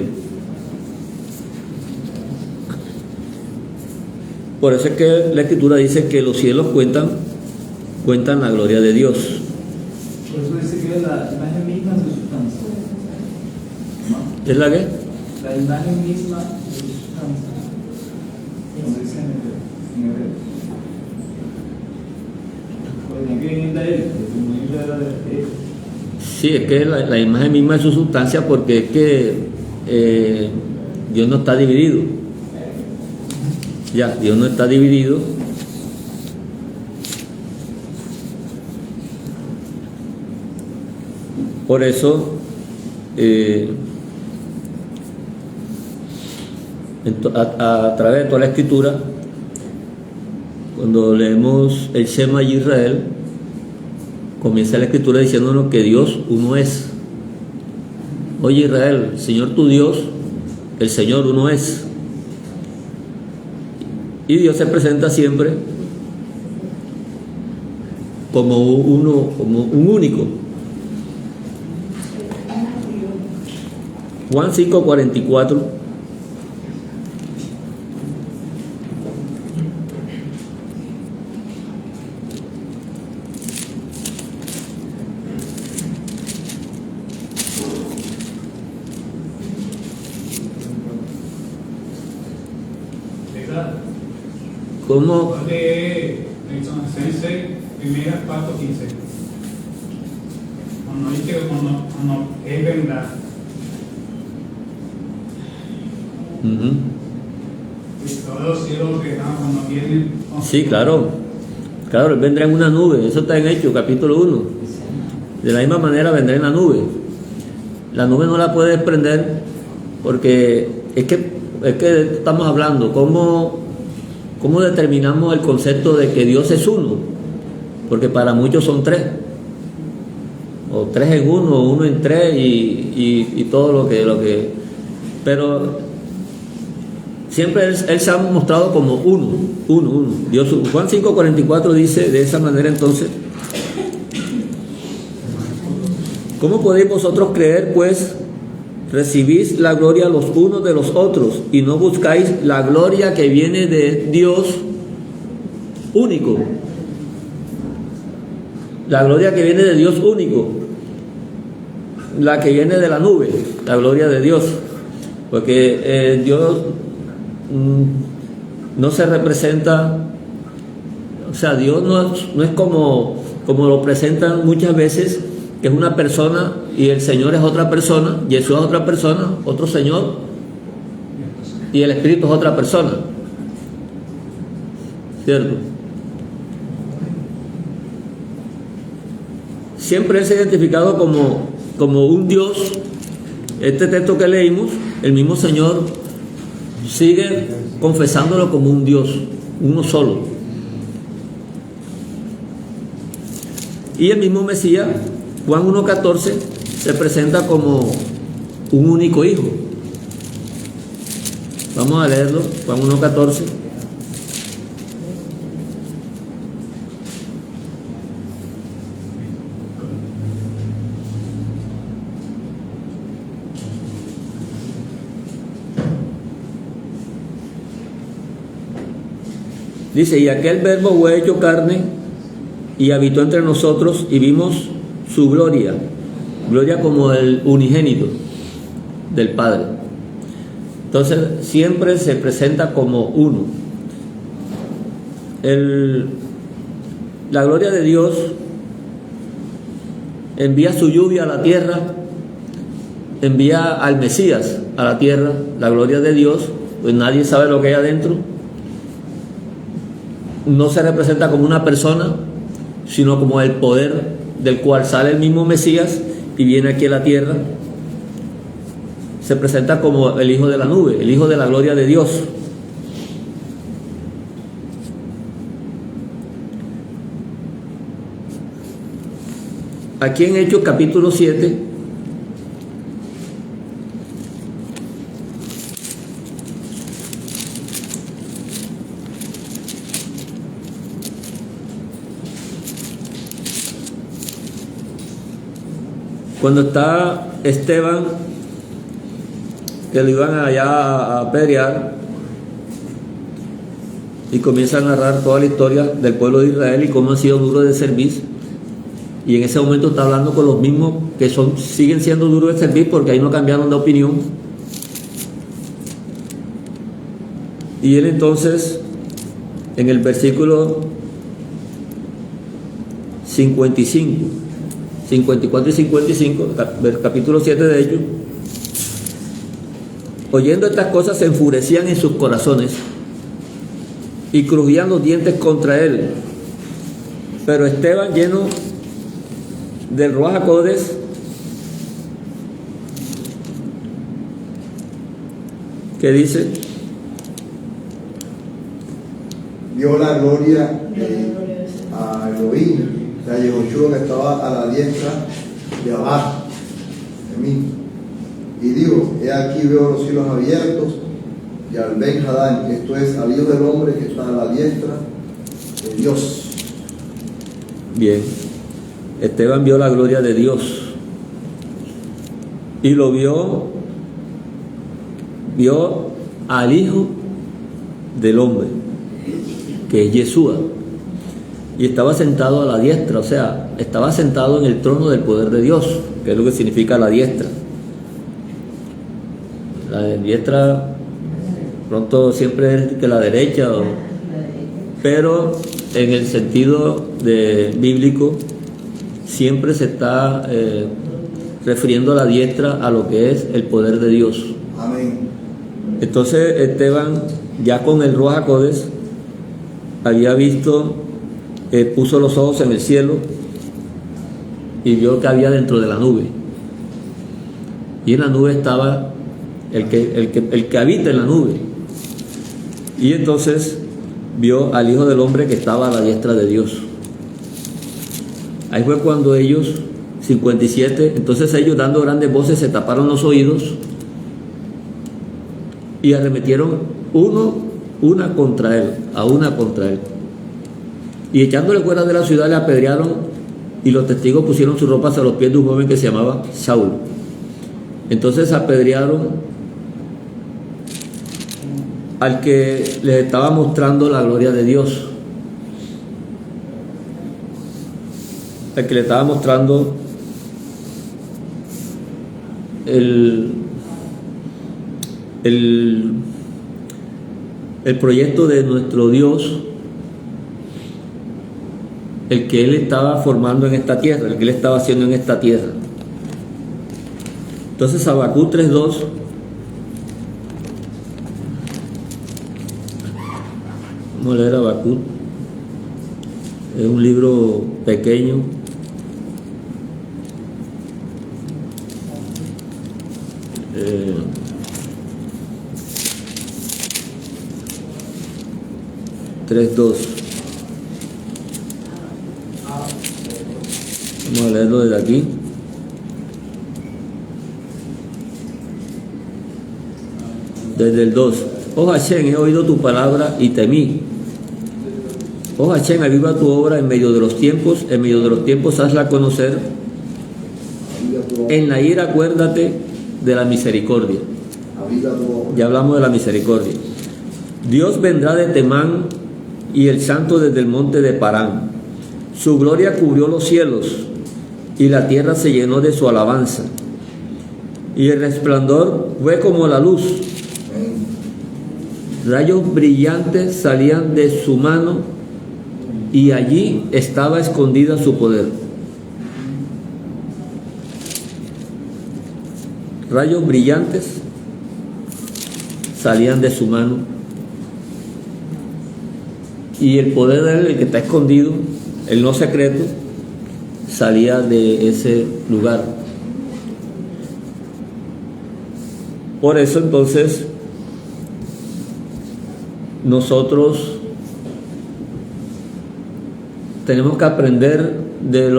Por eso es que la Escritura dice que los cielos cuentan la gloria de Dios. Por eso dice que es la imagen misma de su sustancia. ¿No? ¿Es la qué? La imagen misma de su sustancia. Como dice en hebreo. Sí, es que la imagen misma de su sustancia, porque es que Dios no está dividido. Ya, Dios no está dividido. Por eso, a través de toda la Escritura, cuando leemos el Shema Israel, comienza la Escritura diciéndonos que Dios uno es. Oye Israel, Señor tu Dios, el Señor uno es. Y Dios se presenta siempre como uno, como un único. Juan 5:44. ¿Cómo? De Sense, primera, 4:15. Cuando dice cuando es verdad. Y todos los cielos que están cuando vienen. Sí, claro. Claro, Él vendrá en una nube. Eso está en Hechos, capítulo 1. De la misma manera vendrá en la nube. La nube no la puede desprender porque es que estamos hablando. ¿Cómo determinamos el concepto de que Dios es uno? Porque para muchos son tres, o tres en uno, o uno en tres, y todo lo que. Pero siempre él se ha mostrado como uno. Dios, Juan 5:44 dice de esa manera entonces: ¿cómo podéis vosotros creer, pues, recibís la gloria los unos de los otros y no buscáis la gloria que viene de Dios único? La gloria que viene de Dios único, la que viene de la nube, la gloria de Dios, porque Dios no se representa, o sea, Dios no es como lo presentan muchas veces, que es una persona y el Señor es otra persona, Jesús es otra persona, otro Señor, y el Espíritu es otra persona, ¿cierto? Siempre Él se ha identificado como un Dios. Este texto que leímos, el mismo Señor sigue confesándolo como un Dios, uno solo. Y el mismo Mesías, Juan 1:14, se presenta como un único hijo. Vamos a leerlo, Juan 1:14. Dice, y aquel verbo fue hecho carne y habitó entre nosotros y vimos su gloria, gloria como el unigénito del Padre. Entonces siempre se presenta como uno. La gloria de Dios envía su lluvia a la tierra, envía al Mesías a la tierra, la gloria de Dios, pues nadie sabe lo que hay adentro. No se representa como una persona, sino como el poder del cual sale el mismo Mesías y viene aquí a la tierra. Se presenta como el Hijo de la nube, el Hijo de la gloria de Dios. Aquí en Hechos capítulo 7, cuando está Esteban, que lo iban allá a apedrear, y comienza a narrar toda la historia del pueblo de Israel y cómo han sido duros de servir, y en ese momento está hablando con los mismos que siguen siendo duros de servir porque ahí no cambiaron de opinión. Y él entonces, en el versículo 54 y 55, del capítulo 7 de ellos, oyendo estas cosas se enfurecían en sus corazones y crujían los dientes contra él. Pero Esteban, lleno del Ruaj HaKodesh, ¿qué dice? Vio la gloria a Elohim, o sea, Yehoshua, que estaba a la diestra de abajo de mí, y dijo, he aquí veo los cielos abiertos y al Ben Hadán, esto es al Hijo del Hombre que está a la diestra de Dios. Bien, Esteban vio la gloria de Dios y lo vio al Hijo del Hombre, que es Yeshua, y estaba sentado a la diestra, o sea, estaba sentado en el trono del poder de Dios, que es lo que significa la diestra. La diestra pronto siempre es que la derecha, pero en el sentido bíblico siempre se está refiriendo a la diestra a lo que es el poder de Dios. Amén. Entonces Esteban, ya con el Ruaj HaKodesh, había visto, puso los ojos en el cielo y vio que había dentro de la nube, y en la nube estaba el que habita en la nube, y entonces vio al Hijo del Hombre que estaba a la diestra de Dios. Ahí fue cuando ellos, 57, entonces ellos, dando grandes voces, se taparon los oídos y arremetieron una contra él, y echándole fuera de la ciudad le apedrearon, y los testigos pusieron sus ropas a los pies de un joven que se llamaba Saulo. Entonces apedrearon al que les estaba mostrando la gloria de Dios, al que le estaba mostrando el proyecto de nuestro Dios, el que Él estaba formando en esta tierra, el que Él estaba haciendo en esta tierra. Entonces Habacuc 3:2, vamos a leer Habacuc, es un libro pequeño, vamos a leerlo desde aquí. Desde el 2. Oh Hashem, he oído tu palabra y temí. Oh Hashem, aviva tu obra en medio de los tiempos hazla conocer. En la ira acuérdate de la misericordia. Ya hablamos de la misericordia. Dios vendrá de Temán y el santo desde el monte de Parán. Su gloria cubrió los cielos y la tierra se llenó de su alabanza. Y el resplandor fue como la luz. Rayos brillantes salían de su mano y allí estaba escondida su poder. Rayos brillantes salían de su mano y el poder de él, el que está escondido, el no secreto, salía de ese lugar. Por eso entonces nosotros tenemos que aprender del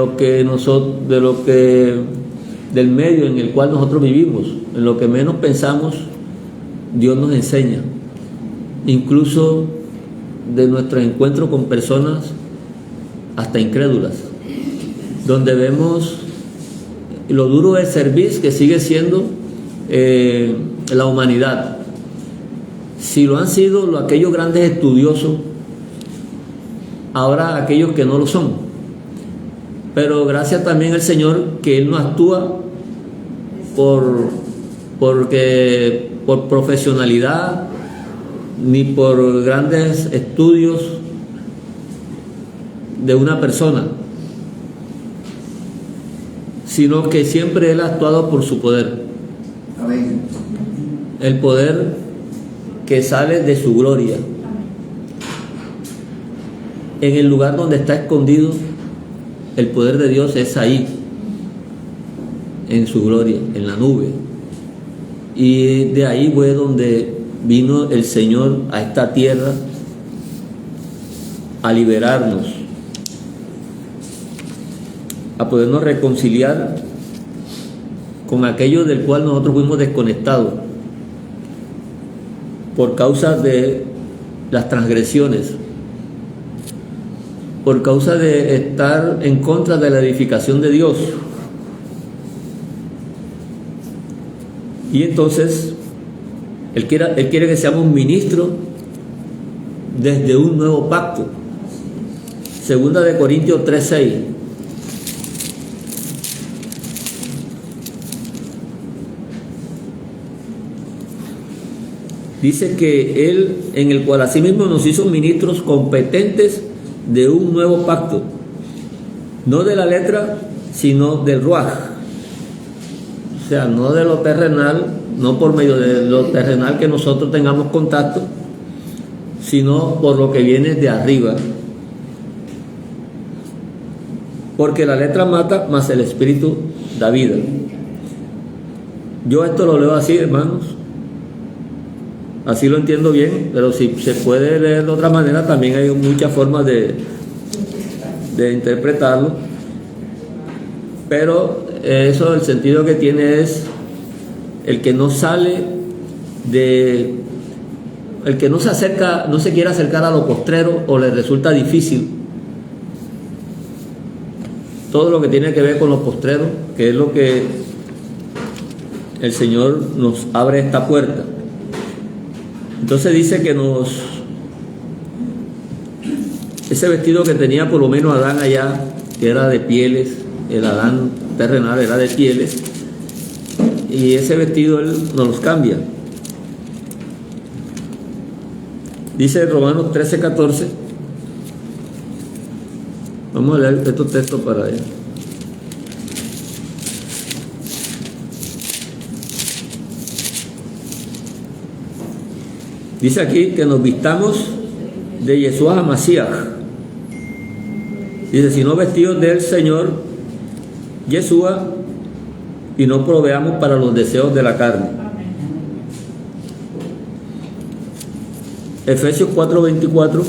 medio en el cual nosotros vivimos. En lo que menos pensamos, Dios nos enseña, incluso de nuestro encuentro con personas hasta incrédulas, donde vemos lo duro del servicio que sigue siendo la humanidad. Si lo han sido aquellos grandes estudiosos, ahora aquellos que no lo son. Pero gracias también al Señor que Él no actúa por profesionalidad ni por grandes estudios de una persona, sino que siempre Él ha actuado por su poder. Amén. El poder que sale de su gloria. En el lugar donde está escondido, el poder de Dios es ahí, en su gloria, en la nube. Y de ahí fue donde vino el Señor a esta tierra a liberarnos, a podernos reconciliar con aquello del cual nosotros fuimos desconectados por causa de las transgresiones, por causa de estar en contra de la edificación de Dios. Y entonces Él quiere que seamos ministros desde un nuevo pacto. Segunda de Corintios 3:6. Dice que Él, en el cual asimismo nos hizo ministros competentes de un nuevo pacto, no de la letra, sino del ruaj. O sea, no de lo terrenal, no por medio de lo terrenal que nosotros tengamos contacto, sino por lo que viene de arriba. Porque la letra mata, mas el espíritu da vida. Yo esto lo leo así, hermanos. Así lo entiendo bien, pero si se puede leer de otra manera, también hay muchas formas de interpretarlo. Pero eso, el sentido que tiene es el que no sale de, el que no se acerca, no se quiere acercar a lo postrero o le resulta difícil todo lo que tiene que ver con lo postrero, que es lo que el Señor nos abre esta puerta. Entonces dice que ese vestido que tenía por lo menos Adán allá, que era de pieles, el Adán terrenal era de pieles, y ese vestido Él nos los cambia. Dice Romanos 13:14. Vamos a leer estos textos para él. Dice aquí que nos vistamos de Yeshua HaMashiach. Dice, si no vestidos del Señor Yeshua, y no proveamos para los deseos de la carne. Efesios 4:24.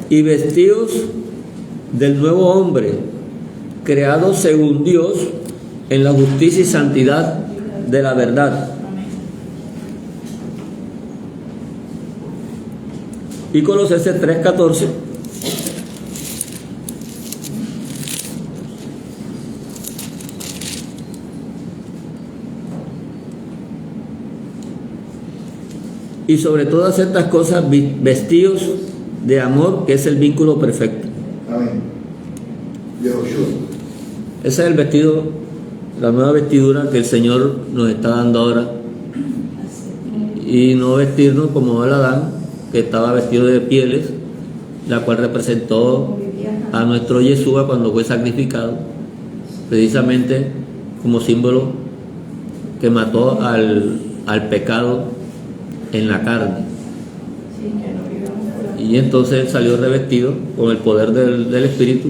y vestidos del nuevo hombre, creado según Dios en la justicia y santidad de la verdad. Y Colosenses 3:14. Y sobre todas estas cosas vestidos de amor, que es el vínculo perfecto. Amén. Yehoshua. Ese es el vestido, la nueva vestidura que el Señor nos está dando ahora. Y no vestirnos como el Adán, que estaba vestido de pieles, la cual representó a nuestro Yeshua cuando fue sacrificado, precisamente como símbolo que mató al pecado en la carne. Y entonces él salió revestido con el poder del Espíritu,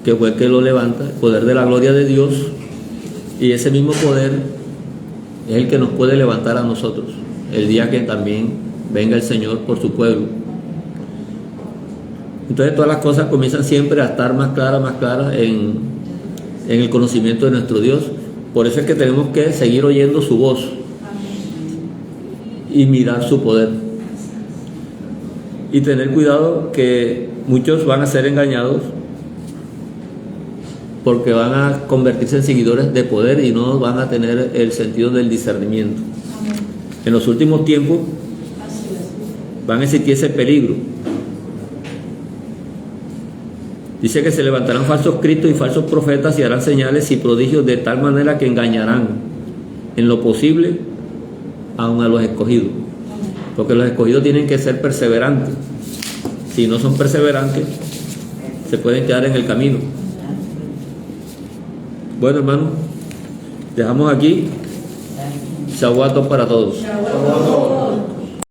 que fue el que lo levanta, el poder de la gloria de Dios, y ese mismo poder es el que nos puede levantar a nosotros el día que también venga el Señor por su pueblo. Entonces todas las cosas comienzan siempre a estar más claras en el conocimiento de nuestro Dios. Por eso es que tenemos que seguir oyendo su voz y mirar su poder, y tener cuidado que muchos van a ser engañados porque van a convertirse en seguidores de poder y no van a tener el sentido del discernimiento. En los últimos tiempos van a existir ese peligro. Dice que se levantarán falsos cristos y falsos profetas y harán señales y prodigios de tal manera que engañarán en lo posible aún a los escogidos, porque los escogidos tienen que ser perseverantes. Si no son perseverantes, se pueden quedar en el camino. Bueno, hermanos, dejamos aquí. Shavuot para todos.